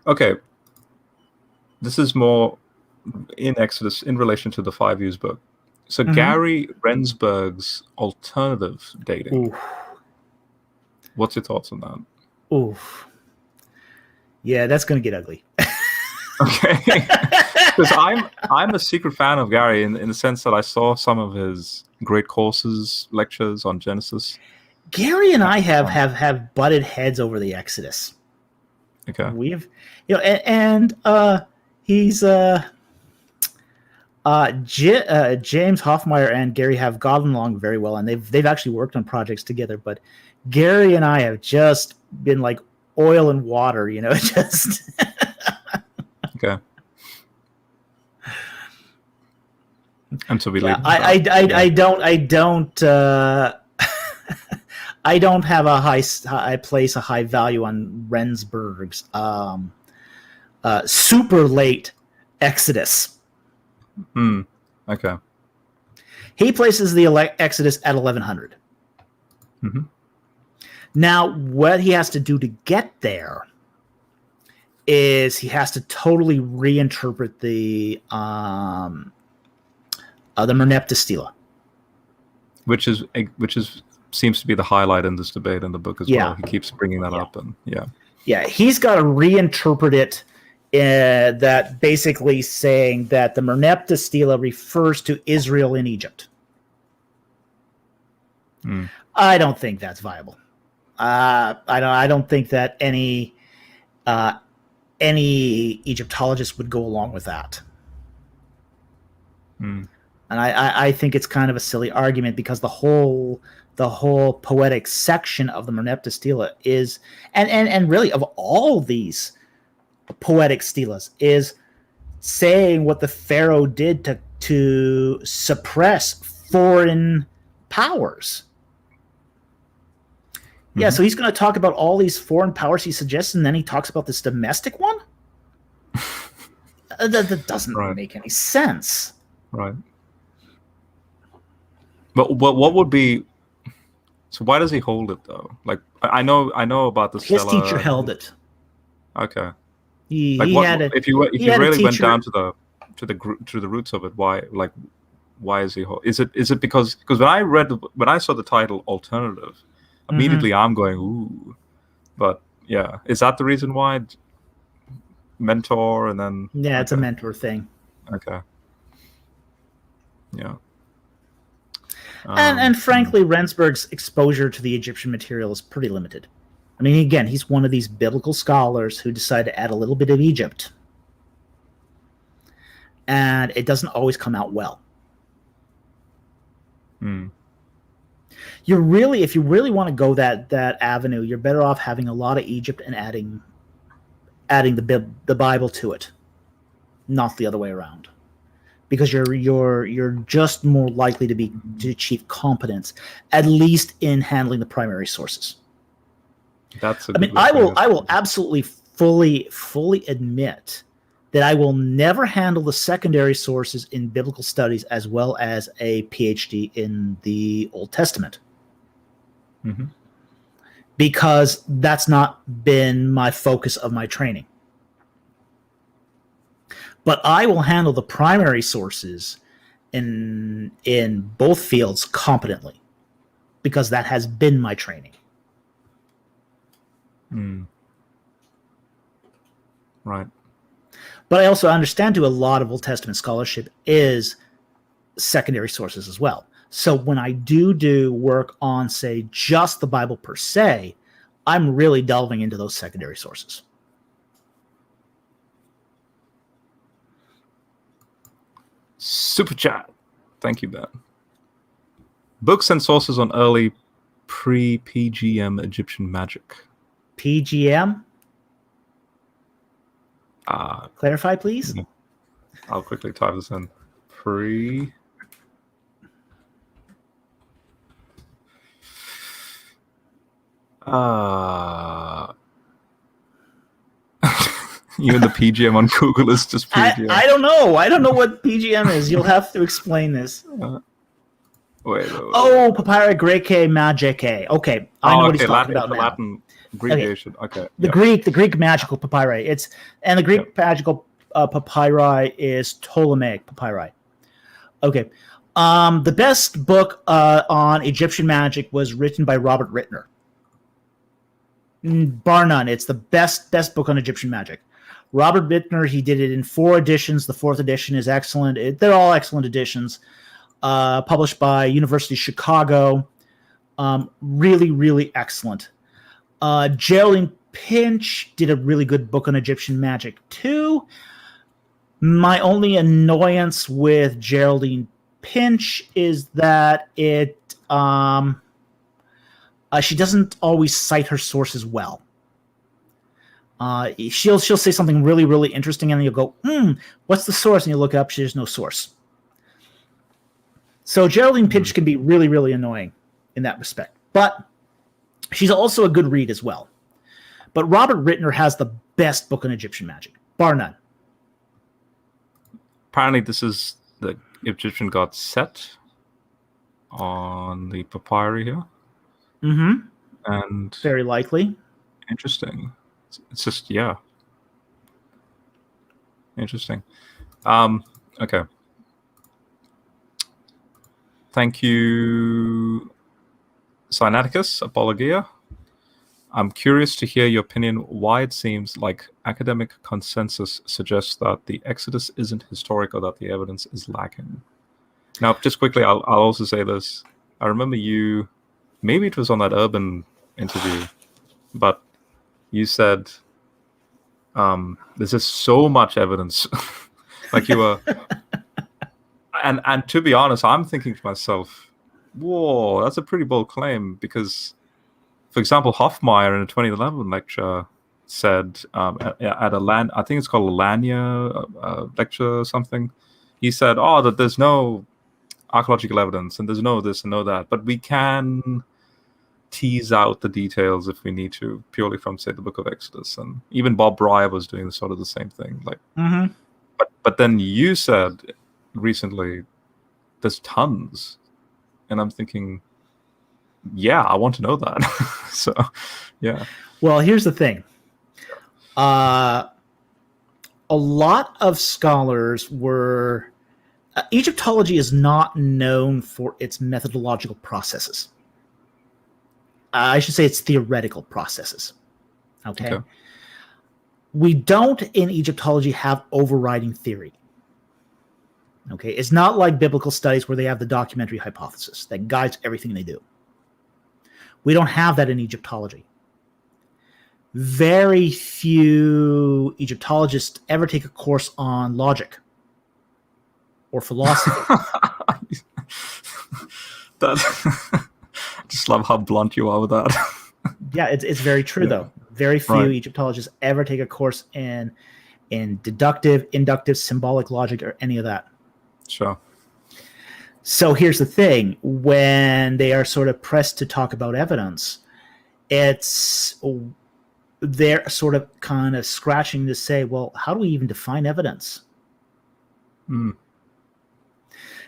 Okay. This is more in Exodus in relation to the 5 U's book. So Gary Rensburg's alternative dating. Oof. What's your thoughts on that? Oof. Yeah, that's going to get ugly. Okay. Because I'm a secret fan of Gary in the sense that I saw some of his great courses, lectures on Genesis. Gary and I have butted heads over the Exodus. Okay. We've, and he's James Hoffmeyer and Gary have gotten along very well, and they've actually worked on projects together. But Gary and I have just been like oil and water, just. Okay. And so we leave. I don't I don't have I place a high value on Rensburg's super late Exodus. Okay. He places the Exodus at 1100. Mm-hmm. Now, what he has to do to get there is he has to totally reinterpret the Merneptah Stela, which seems to be the highlight in this debate in the book as well. He keeps bringing that up, and he's got to reinterpret it. That basically saying that the Merneptah Stela refers to Israel in Egypt. I don't think that's viable. I don't think that any Egyptologist would go along with that. And I think it's kind of a silly argument because the whole poetic section of the Merneptah Stela is, and really of all these poetic stelas, is saying what the Pharaoh did to suppress foreign powers. Yeah, so he's going to talk about all these foreign powers he suggests, and then he talks about this domestic one? That doesn't make any sense. Right. But what would be... So why does he hold it, though? Like, I know about the His Stela. teacher held it. Okay. If you really went down to the roots of it, why is he hold? Is it because when I saw the title alternative, immediately I'm going ooh, but yeah, is that the reason why? Mentor and then it's a mentor thing. Okay. Yeah. And frankly, Rensburg's exposure to the Egyptian material is pretty limited. I mean, again, he's one of these biblical scholars who decide to add a little bit of Egypt. And it doesn't always come out well. If you really want to go that avenue, you're better off having a lot of Egypt and adding the Bible to it, not the other way around. Because you're just more likely to achieve competence, at least in handling the primary sources. I will absolutely fully admit that I will never handle the secondary sources in biblical studies as well as a PhD in the Old Testament. Because that's not been my focus of my training. But I will handle the primary sources in both fields competently because that has been my training. Right. But I also understand too a lot of Old Testament scholarship is secondary sources as well. So when I do work on, say, just the Bible per se, I'm really delving into those secondary sources. Super chat. Thank you, Ben. Books and sources on early pre-PGM Egyptian magic. PGM? Clarify, please. I'll quickly type this in. Pre. Even the PGM on Google is just PGM. I don't know. I don't know what PGM is. You'll have to explain this. Wait. Oh, Papyri Graecae Magicae. Okay, I know what he's talking about now. Latin abbreviation. Okay. The Greek magical papyri. The Greek magical papyri is Ptolemaic papyri. Okay. The best book on Egyptian magic was written by Robert Rittner. Bar none, it's the best book on Egyptian magic. Robert Rittner, he did it in 4 editions. The 4th edition is excellent. They're all excellent editions. Published by University of Chicago. Really, really excellent. Geraldine Pinch did a really good book on Egyptian magic too. My only annoyance with Geraldine Pinch is that she doesn't always cite her sources well. She'll say something really, really interesting, and then you'll go, what's the source? And you look it up, there's no source. So Geraldine Pinch can be really, really annoying in that respect. But she's also a good read as well. But Robert Rittner has the best book on Egyptian magic, bar none. Apparently this is the Egyptian god Set on the papyri here. Mm-hmm. And very likely. Interesting. It's just, yeah. Interesting. Okay. Thank you, Sinaiticus, Apologia. I'm curious to hear your opinion why it seems like academic consensus suggests that the Exodus isn't historic or that the evidence is lacking. Now, just quickly, I'll also say this. I remember you, maybe it was on that Urban interview, but you said there's just so much evidence. Like you were... and to be honest, I'm thinking to myself, whoa, that's a pretty bold claim because... For example, Hoffmeyer in a 2011 lecture said at I think it's called a Lania lecture or something, he said, that there's no archaeological evidence and there's no this and no that, but we can tease out the details if we need to, purely from, say, the Book of Exodus. And even Bob Breyer was doing sort of the same thing. Like, but then you said recently, there's tons. And I'm thinking... yeah, I want to know that. So, yeah. Well, here's the thing. A lot of scholars were... Egyptology is not known for its methodological processes. I should say its theoretical processes. Okay? We don't, in Egyptology, have overriding theory. Okay? It's not like biblical studies where they have the documentary hypothesis that guides everything they do. We don't have that in Egyptology. Very few Egyptologists ever take a course on logic or philosophy. I just love how blunt you are with that. Yeah, it's very true, though. Very few Egyptologists ever take a course in deductive, inductive, symbolic logic, or any of that. Sure. So here's the thing. When they are sort of pressed to talk about evidence, they're sort of kind of scratching to say, well, how do we even define evidence?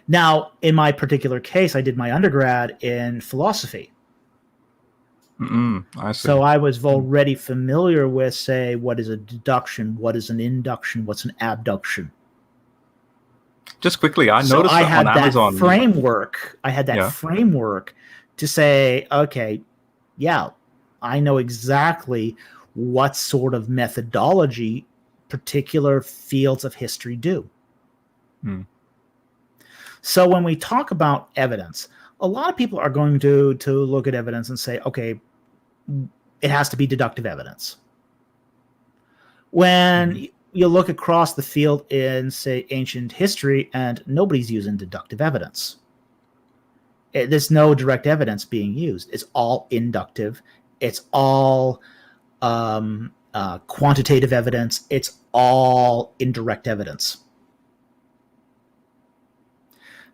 Now, in my particular case, I did my undergrad in philosophy. I see. So I was already familiar with, say, what is a deduction, what is an induction, what's an abduction. Just quickly, I So noticed I that on had that Amazon. framework. I had that Yeah. framework to say, okay, yeah, I know exactly what sort of methodology particular fields of history do. Hmm. So when we talk about evidence, a lot of people are going to look at evidence and say, okay, it has to be deductive evidence. When you look across the field in, say, ancient history, and nobody's using deductive evidence. There's no direct evidence being used. It's all inductive. It's all quantitative evidence. It's all indirect evidence.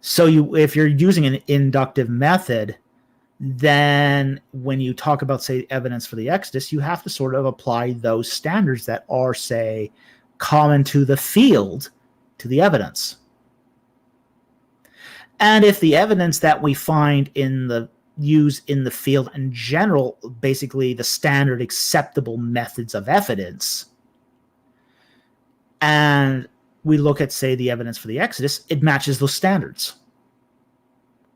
So if you're using an inductive method, then when you talk about, say, evidence for the Exodus, you have to sort of apply those standards that are, say, common to the field to the evidence. And if the evidence that we find used in the field in general, basically the standard acceptable methods of evidence, and we look at, say, the evidence for the Exodus, it matches those standards.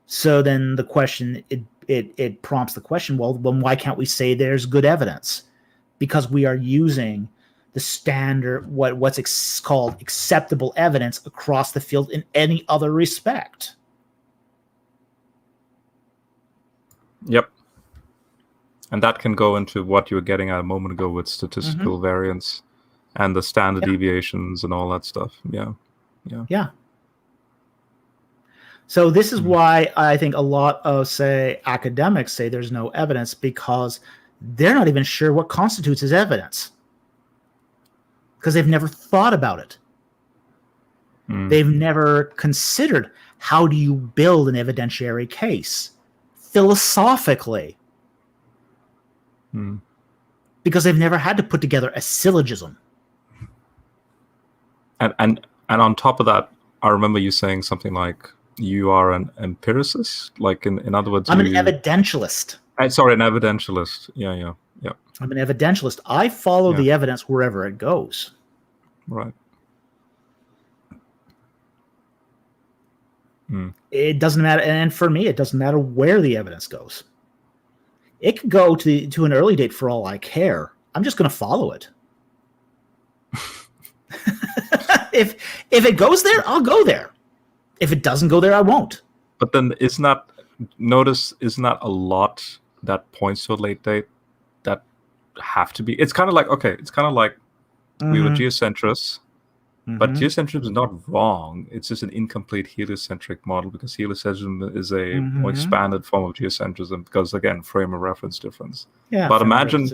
So then the question, it prompts the question, well, then why can't we say there's good evidence? Because we are using the standard, what's called acceptable evidence across the field in any other respect. Yep. And that can go into what you were getting at a moment ago with statistical variance and the standard deviations and all that stuff. Yeah. So this is why I think a lot of, say, academics say there's no evidence, because they're not even sure what constitutes as evidence, because they've never thought about it. They've never considered, how do you build an evidentiary case philosophically? Because they've never had to put together a syllogism. And on top of that, I remember you saying something like, you are an empiricist? Like, in other words, I'm an evidentialist. Sorry, an evidentialist. Yeah. I'm an evidentialist. I follow the evidence wherever it goes. Right. It doesn't matter. And for me, it doesn't matter where the evidence goes. It could go to an early date for all I care. I'm just going to follow it. If it goes there, I'll go there. If it doesn't go there, I won't. But then isn't that a lot that points to a late date that have to be? It's kind of like, we were geocentrists, but geocentrism is not wrong. It's just an incomplete heliocentric model, because heliocentrism is a more expanded form of geocentrism, because, again, frame of reference difference. Yeah. But imagine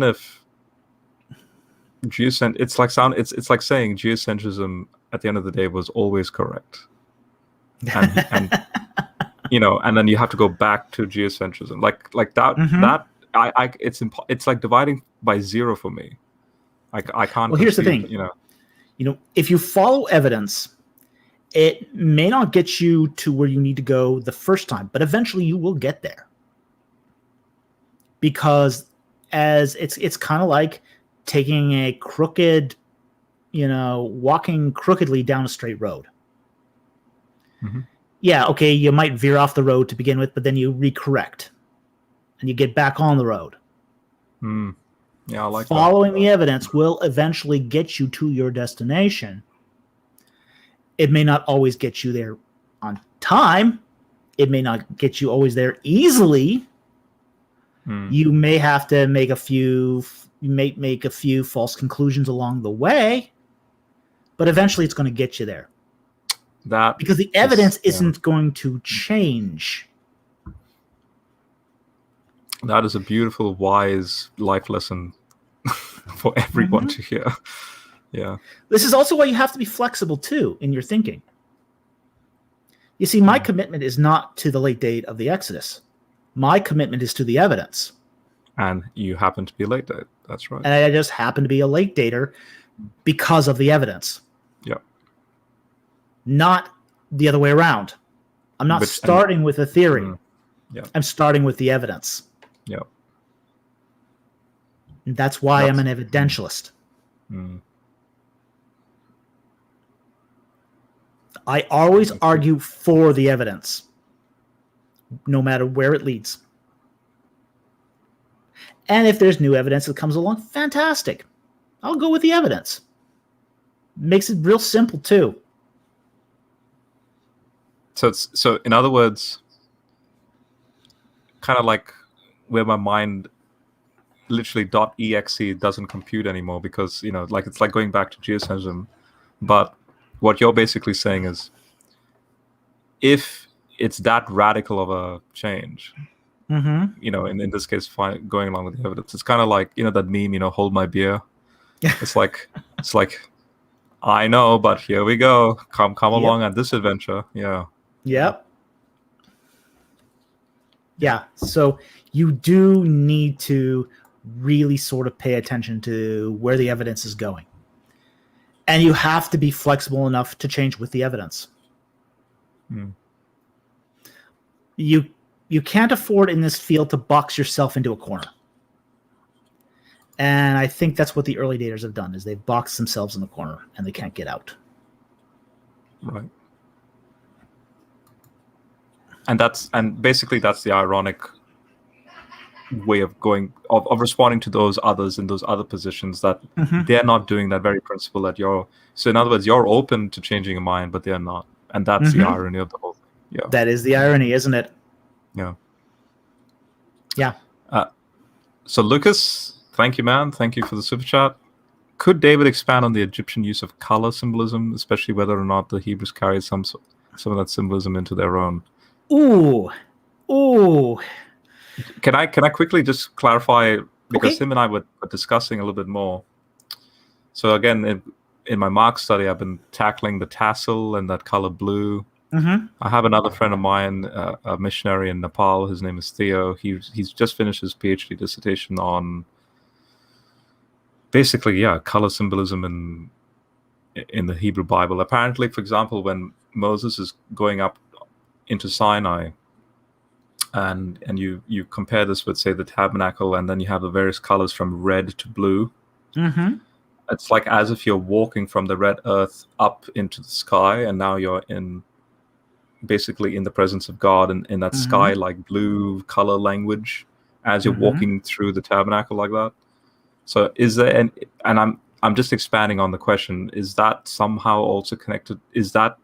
if it's like saying geocentrism at the end of the day was always correct, and and then you have to go back to geocentrism, like that. It's like dividing by zero for me. I can't. Well, here's the thing. If you follow evidence, it may not get you to where you need to go the first time, but eventually you will get there. Because as it's kind of like taking a crooked, walking crookedly down a straight road. Yeah, okay, you might veer off the road to begin with, but then you recorrect and you get back on the road. Yeah, I like Following the evidence will eventually get you to your destination. It may not always get you there on time. It may not get you always there easily. You may have to make a few false conclusions along the way, but eventually it's going to get you there. Because the evidence isn't going to change. That is a beautiful, wise life lesson for everyone to hear. Yeah. This is also why you have to be flexible, too, in your thinking. You see, my commitment is not to the late date of the Exodus. My commitment is to the evidence. And you happen to be a late date. That's right. And I just happen to be a late dater because of the evidence. Yeah. Not the other way around. I'm not starting with a theory. I'm starting with the evidence. Yeah. And that's why I'm an evidentialist. I always argue for the evidence, no matter where it leads. And if there's new evidence that comes along, fantastic. I'll go with the evidence. Makes it real simple too. So in other words, kind of like where my mind literally .exe doesn't compute anymore, because like it's like going back to geocentrism. But what you're basically saying is, if it's that radical of a change, in this case, going along with the evidence, it's kind of like that meme, hold my beer. It's like I know, but here we go. Come along on this adventure. Yeah. Yep. Yeah. So you do need to really sort of pay attention to where the evidence is going. And you have to be flexible enough to change with the evidence. You can't afford in this field to box yourself into a corner. And I think that's what the early daters have done, is they've boxed themselves in the corner and they can't get out. Right. And basically that's the ironic way of responding to those others in those other positions, that they're not doing that very principle that you're. So in other words, you're open to changing your mind, but they're not. And that's the irony of the whole thing. Yeah. That is the irony, isn't it? Yeah. Yeah. So Lucas, thank you, man. Thank you for the super chat. Could David expand on the Egyptian use of color symbolism, especially whether or not the Hebrews carried some of that symbolism into their own? Ooh. Can I quickly just clarify, because him and I were discussing a little bit more. So again, in my Marx study, I've been tackling the tassel and that color blue. I have another friend of mine, a missionary in Nepal. His name is Theo. He's just finished his PhD dissertation on basically, color symbolism in the Hebrew Bible. Apparently, for example, when Moses is going up into Sinai, and you compare this with, say, the tabernacle, and then you have the various colors from red to blue. It's like as if you're walking from the red earth up into the sky, and now you're basically in the presence of God in that sky, like blue color language, as you're walking through the tabernacle like that. So is there, and I'm just expanding on the question, is that somehow also connected? Is that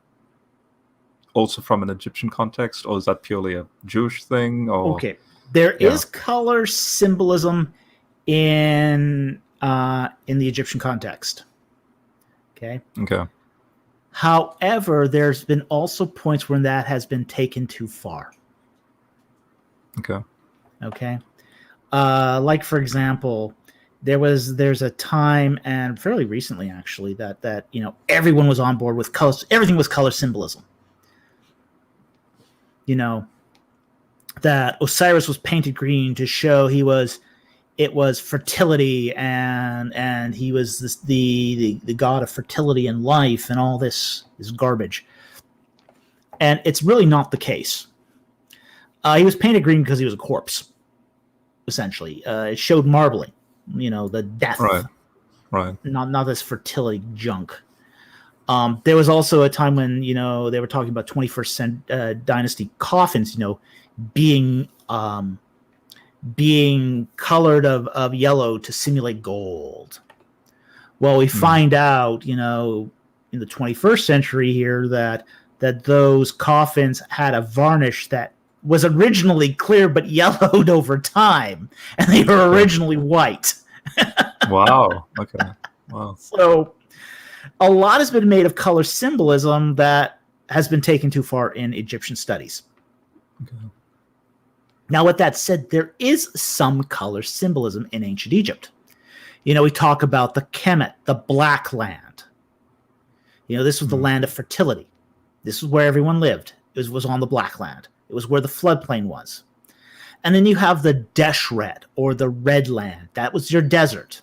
also from an Egyptian context, or is that purely a Jewish thing? Or there is color symbolism in the Egyptian context. Okay. However, there's been also points when that has been taken too far. Okay. Like, for example, there's a time, and fairly recently actually, that everyone was on board with color. Everything was color symbolism. That Osiris was painted green to show it was fertility, and he was the god of fertility and life, and all this garbage. And it's really not the case. He was painted green because he was a corpse, essentially. It showed marbling, the death. Right. Not this fertility junk. There was also a time when they were talking about 21st dynasty coffins, being colored of yellow to simulate gold. Well, we find out, in the 21st century here, that those coffins had a varnish that was originally clear but yellowed over time, and they were originally white. Wow. Okay. Wow. So a lot has been made of color symbolism that has been taken too far in Egyptian studies. Now, with that said, there is some color symbolism in ancient Egypt. We talk about the Kemet, the Black Land. This was the land of fertility. This was where everyone lived. It was on the Black Land. It was where the floodplain was. And then you have the Deshret, or the Red Land. That was your desert.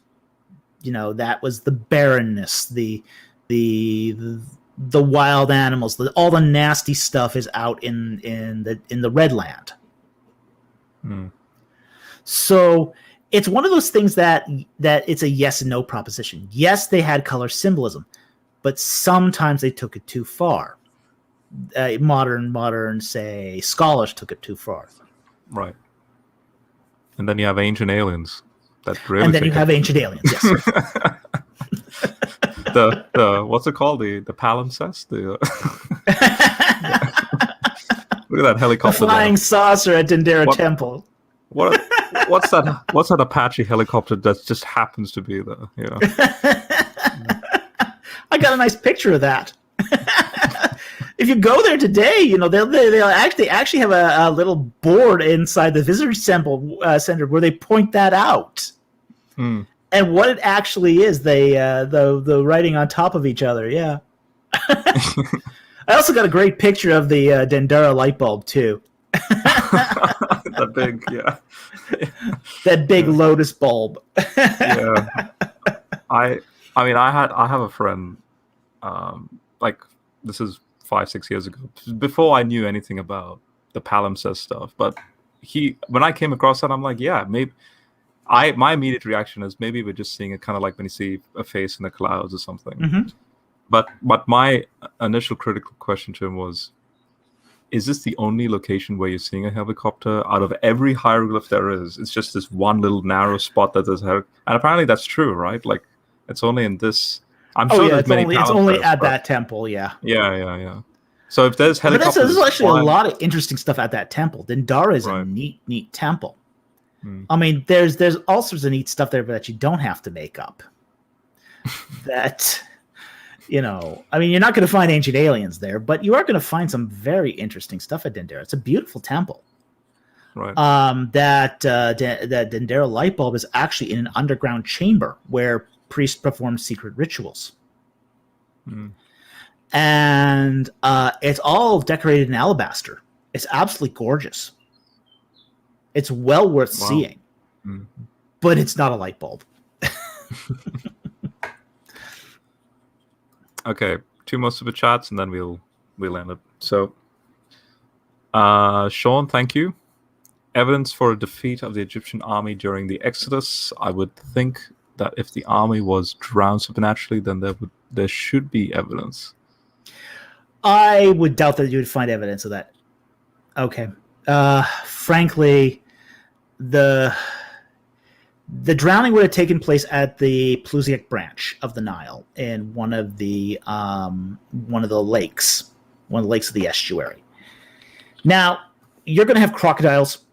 That was the barrenness, the wild animals, all the nasty stuff is out in the Red Land. So it's one of those things that it's a yes and no proposition. Yes, they had color symbolism, but sometimes they took it too far. Modern, say, scholars took it too far. Right. And then you have ancient aliens that really. And then you have ancient aliens. Yes. the what's it called? The palimpsest. Look at that helicopter. The flying saucer at Dendera Temple. What's that Apache helicopter that just happens to be there? Yeah. I got a nice picture of that. If you go there today, you know they'll actually have a little board inside the visitor center where they point that out. Hmm. And what it actually is, the writing on top of each other. Yeah. I also got a great picture of the Dendera light bulb too. That big, yeah. That big lotus bulb. Yeah. I mean, I have a friend. Like this is 5-6 years ago, before I knew anything about the palimpsest stuff. But when I came across that, I'm like, yeah, maybe. My immediate reaction is maybe we're just seeing it kind of like when you see a face in the clouds or something. Mm-hmm. But my initial critical question to him was, is this the only location where you're seeing a helicopter? Out of every hieroglyph there is, it's just this one little narrow spot that there's and apparently that's true, right? Like it's only in this. I'm sure there's many. It's only at that temple, yeah. Yeah. So if there's helicopters, but there's actually a lot of interesting stuff at that temple. Dendera is a neat temple. I mean, there's all sorts of neat stuff there that you don't have to make up. That, you know, I mean, you're not going to find ancient aliens there, but you are going to find some very interesting stuff at Dendera. It's a beautiful temple. Right. That Dendera light bulb is actually in an underground chamber where priests perform secret rituals. And it's all decorated in alabaster. It's absolutely gorgeous. It's well worth seeing, but it's not a light bulb. Okay, 2 more super chats and then we'll end it. So, Sean, thank you. Evidence for a defeat of the Egyptian army during the Exodus. I would think that if the army was drowned supernaturally, then there should be evidence. I would doubt that you would find evidence of that. Okay. Frankly, the drowning would have taken place at the Plusiec branch of the Nile in one of the lakes of the estuary. Now, you're going to have crocodiles,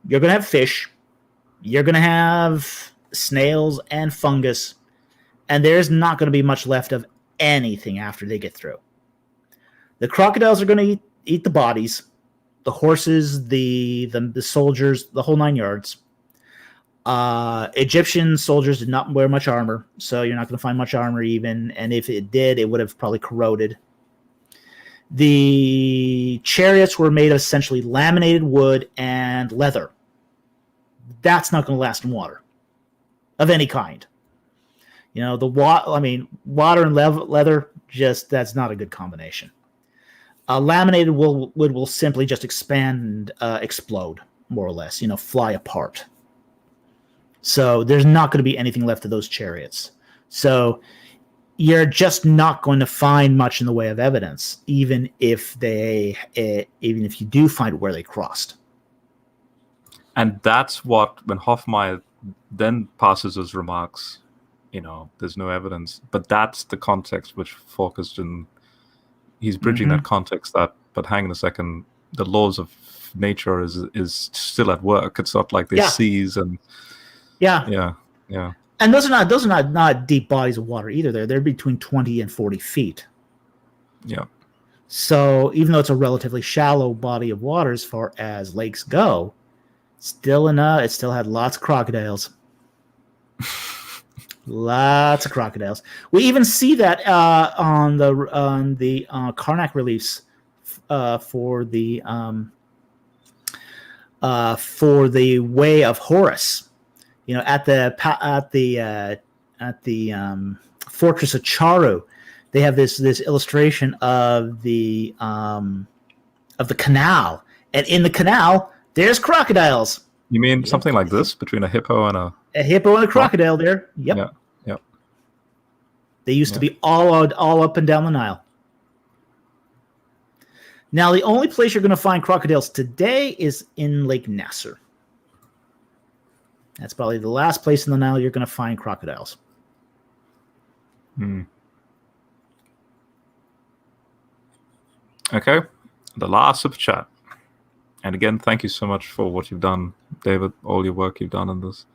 you're going to have fish, you're going to have snails and fungus, and there's not going to be much left of anything after they get through. The crocodiles are going to eat the bodies. The horses, the soldiers, the whole 9 yards. Egyptian soldiers did not wear much armor, so you're not going to find much armor even, and if it did, it would have probably corroded. The chariots were made of essentially laminated wood and leather. That's not going to last in water of any kind. You know, water and leather, just that's not a good combination. Laminated wood will simply just expand and explode, more or less, fly apart. So there's not going to be anything left of those chariots. So you're just not going to find much in the way of evidence, even if you do find where they crossed. And that's what, when Hofmeyr then passes his remarks, there's no evidence. But that's the context which focused in. He's bridging that context but hang on a second, the laws of nature is still at work. It's not like they seize and yeah. And those are not deep bodies of water either. They're between 20 and 40 feet. Yeah. So even though it's a relatively shallow body of water as far as lakes go, it still had lots of crocodiles. Lots of crocodiles. We even see that on the Karnak reliefs for the Way of Horus. At the fortress of Charu, they have this illustration of the canal, and in the canal there's crocodiles. You mean something like this between a hippo and a crocodile there? Yep. Yeah. They used to be all up and down the Nile. Now, the only place you're going to find crocodiles today is in Lake Nasser. That's probably the last place in the Nile you're going to find crocodiles. Okay, the last super chat. And again, thank you so much for what you've done, David, all your work you've done in this.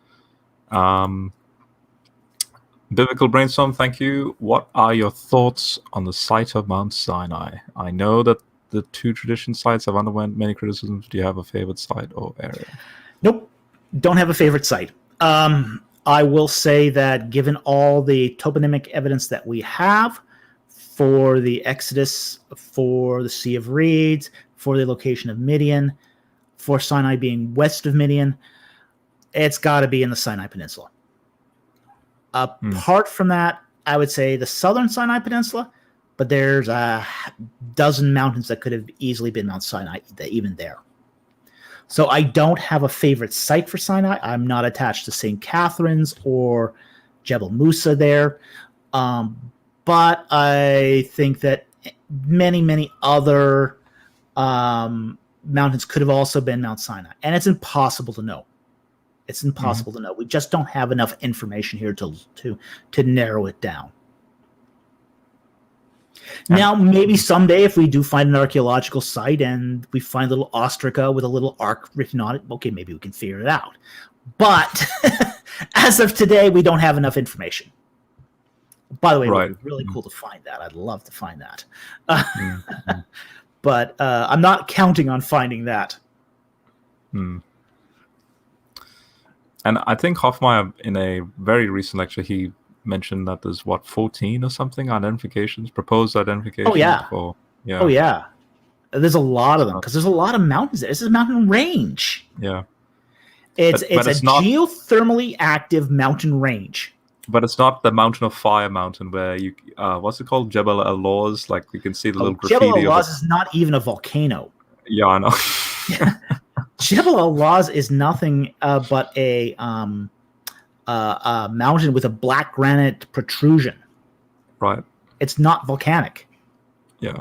Biblical Brainstorm, thank you. What are your thoughts on the site of Mount Sinai? I know that the two tradition sites have underwent many criticisms. Do you have a favorite site or area? Nope, don't have a favorite site. I will say that given all the toponymic evidence that we have for the Exodus, for the Sea of Reeds, for the location of Midian, for Sinai being west of Midian, it's got to be in the Sinai Peninsula. Apart from that, I would say the southern Sinai Peninsula, but there's a dozen mountains that could have easily been Mount Sinai, even there. So I don't have a favorite site for Sinai. I'm not attached to St. Catherine's or Jebel Musa there. But I think that many, many other mountains could have also been Mount Sinai. And it's impossible to know. It's impossible to know. We just don't have enough information here to narrow it down. Now, maybe someday if we do find an archaeological site and we find a little ostraca with a little ark written on it, okay, maybe we can figure it out. But as of today, we don't have enough information. By the way, it would be really cool to find that. I'd love to find that. But I'm not counting on finding that. And I think Hoffmeyer, in a very recent lecture, he mentioned that there's 14 or something identifications, proposed identifications. Oh yeah. Oh yeah. There's a lot of them because there's a lot of mountains there. This is a mountain range. Yeah. It's not geothermally active mountain range. But it's not the Mountain of Fire mountain where you what's it called? Jebel al-Lawz, like you can see the little graffiti. Jebel al-Lawz is not even a volcano. Yeah, I know. Jebel al-Lawz is nothing but a mountain with a black granite protrusion. Right. It's not volcanic. Yeah.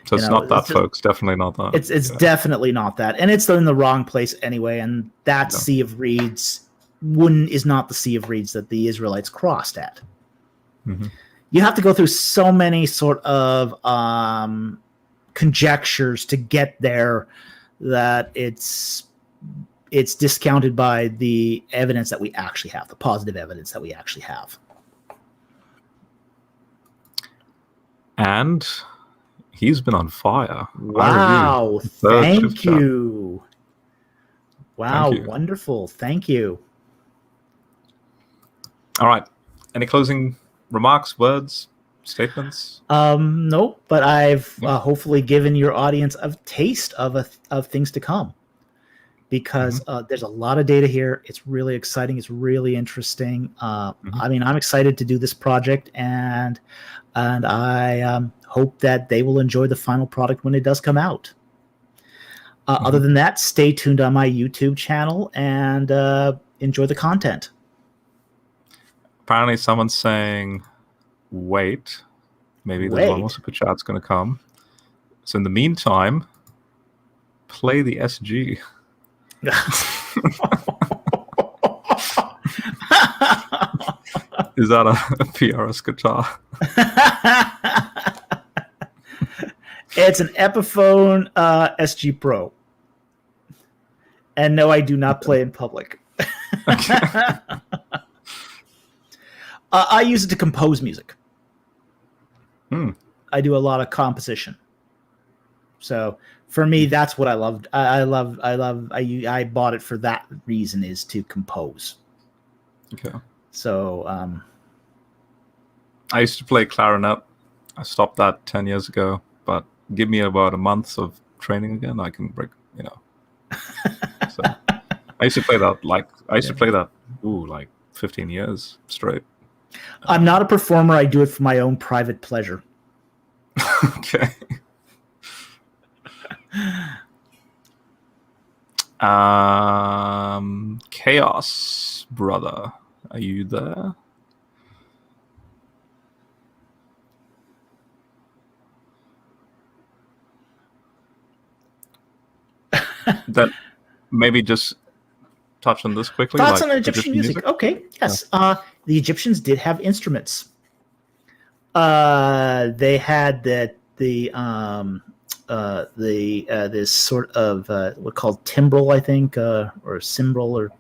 So it's not that, folks. Definitely not that. It's definitely not that, and it's in the wrong place anyway. And that Sea of Reeds is not the Sea of Reeds that the Israelites crossed at. You have to go through so many sort of conjectures to get there that it's discounted by the evidence that we actually have, the positive evidence that we actually have. And he's been on fire. Wow. Thank you. Wow. Thank you. Wonderful. Thank you. All right. Any closing remarks, words, statements? Nope. But I've hopefully given your audience a taste of things to come, because there's a lot of data here. It's really exciting. It's really interesting. I mean, I'm excited to do this project, and I hope that they will enjoy the final product when it does come out. Other than that, stay tuned on my YouTube channel and enjoy the content. Apparently someone's saying, wait, maybe there's one more super chat's going to come. So in the meantime, play the SG. Is that a PRS guitar? It's an Epiphone SG Pro. And no, I do not play in public. I use it to compose music. I do a lot of composition. So for me, that's what I loved. I bought it for that reason, is to compose. Okay. So I used to play clarinet. I stopped that 10 years ago, but give me about a month of training again, I can break, So I used to play that like 15 years straight. I'm not a performer. I do it for my own private pleasure. Okay. Chaos brother, are you there? Then maybe just touch on this quickly. Thoughts like on Egyptian music? Okay, yes. The Egyptians did have instruments. They had this sort of what called timbrel, I think, or cymbal, or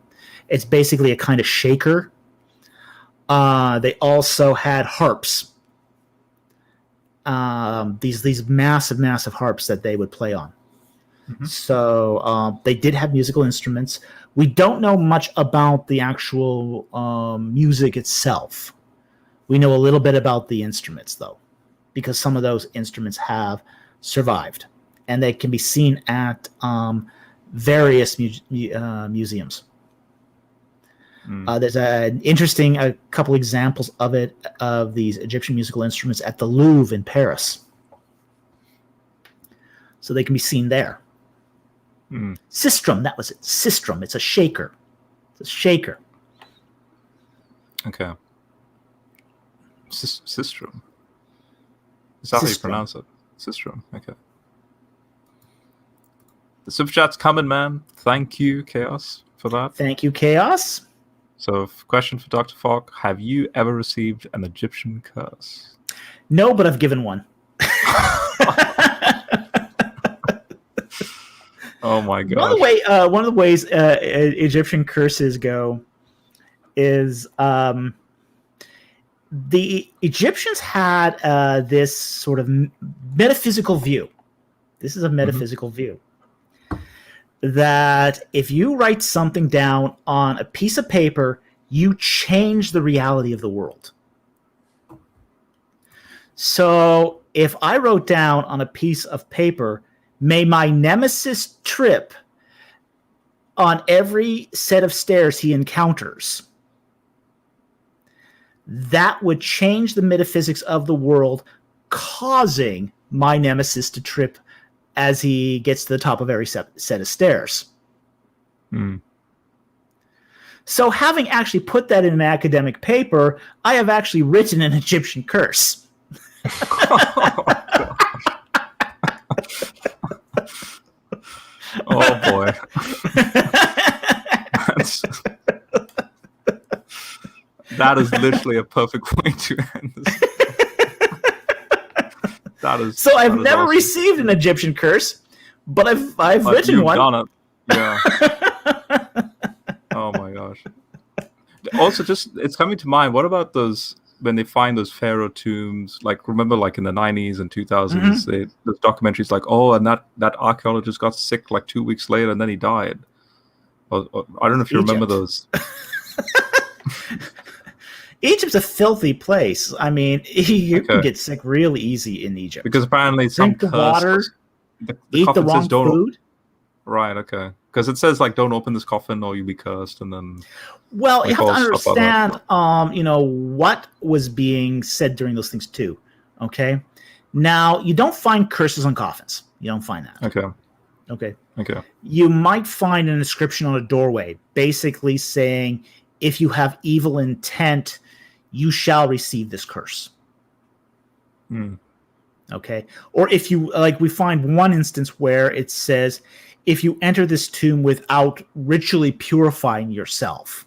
it's basically a kind of shaker. They also had harps. These massive harps that they would play on. Mm-hmm. So they did have musical instruments. We don't know much about the actual music itself. We know a little bit about the instruments, though, because some of those instruments have survived, and they can be seen at various museums. There's an interesting couple examples of these Egyptian musical instruments at the Louvre in Paris. So they can be seen there. Sistrum, that was it. Sistrum. It's a shaker. It's a shaker. Okay. Sistrum. Is that how you pronounce it? Sistrum. Okay. The super chat's coming, man. Thank you, Chaos, for that. Thank you, Chaos. So, question for Dr. Falk: have you ever received an Egyptian curse? No, but I've given one. Oh my god! One of the ways Egyptian curses go is the Egyptians had this sort of metaphysical view. This is a metaphysical view that if you write something down on a piece of paper, you change the reality of the world. So if I wrote down on a piece of paper, may my nemesis trip on every set of stairs he encounters, that would change the metaphysics of the world, causing my nemesis to trip as he gets to the top of every set of stairs. So having actually put that in an academic paper, I have actually written an Egyptian curse. Oh boy. That is literally a perfect way to end this. So I've never awesome. Received an Egyptian curse, but I've written one. Done it. Yeah. Oh my gosh. Also, it's coming to mind. What about those when they find those pharaoh tombs? Like, remember, like in the 90s and 2000s, those documentaries, like, oh, and that archaeologist got sick like 2 weeks later, and then he died. I don't know if you remember those. Egypt's a filthy place. I mean, you can get sick really easy in Egypt. Because apparently drink the water, eat the wrong food. Right, okay. Because it says, like, don't open this coffin or you'll be cursed, and then... Well, you have to understand, what was being said during those things, too, okay? Now, you don't find curses on coffins. You don't find that. Okay. You might find an inscription on a doorway, basically saying, if you have evil intent, you shall receive this curse. Okay. Or if you, like, we find one instance where it says, if you enter this tomb without ritually purifying yourself,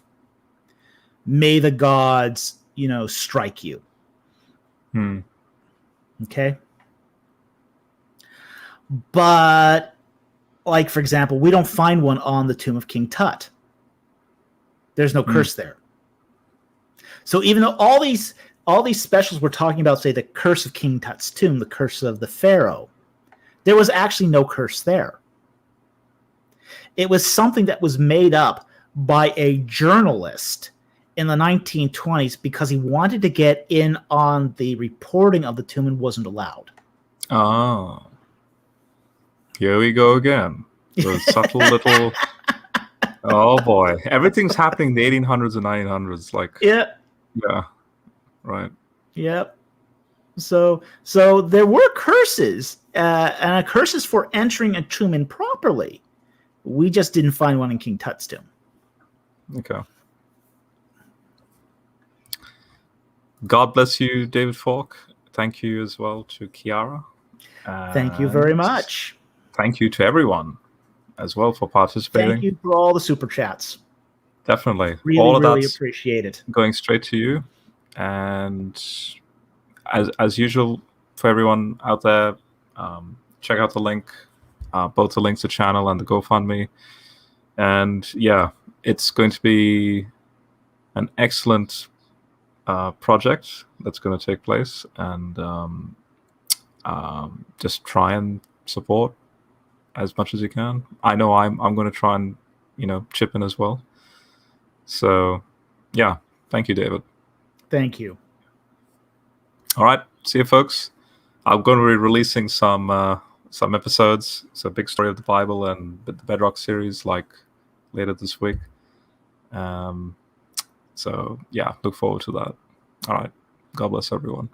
may the gods, strike you. Okay. But, like, for example, we don't find one on the tomb of King Tut. There's no curse there. So even though all these specials we're talking about, say, the curse of King Tut's tomb, the curse of the pharaoh, there was actually no curse there. It was something that was made up by a journalist in the 1920s because he wanted to get in on the reporting of the tomb and wasn't allowed. Oh. Here we go again. Those subtle little... Oh boy. Everything's happening in the 1800s and 1900s. Like, yeah. Right. Yep. So there were curses, and curses for entering a tomb improperly. We just didn't find one in King Tut's tomb. Okay. God bless you, David Falk. Thank you as well to Kiara. Thank you very much. Thank you to everyone. as well for participating. Thank you for all the super chats. Definitely. Really, All of really that's appreciate it. going straight to you. And as usual, for everyone out there, check out the link, both the links to channel and the GoFundMe. And yeah, it's going to be an excellent project that's going to take place. And just try and support as much as you can. I know I'm going to try and chip in as well. So yeah, thank you, David. Thank you. All right, see you, folks. I'm going to be releasing some episodes. It's a big story of the Bible and the Bedrock series, like later this week. So yeah, look forward to that. All right, God bless everyone.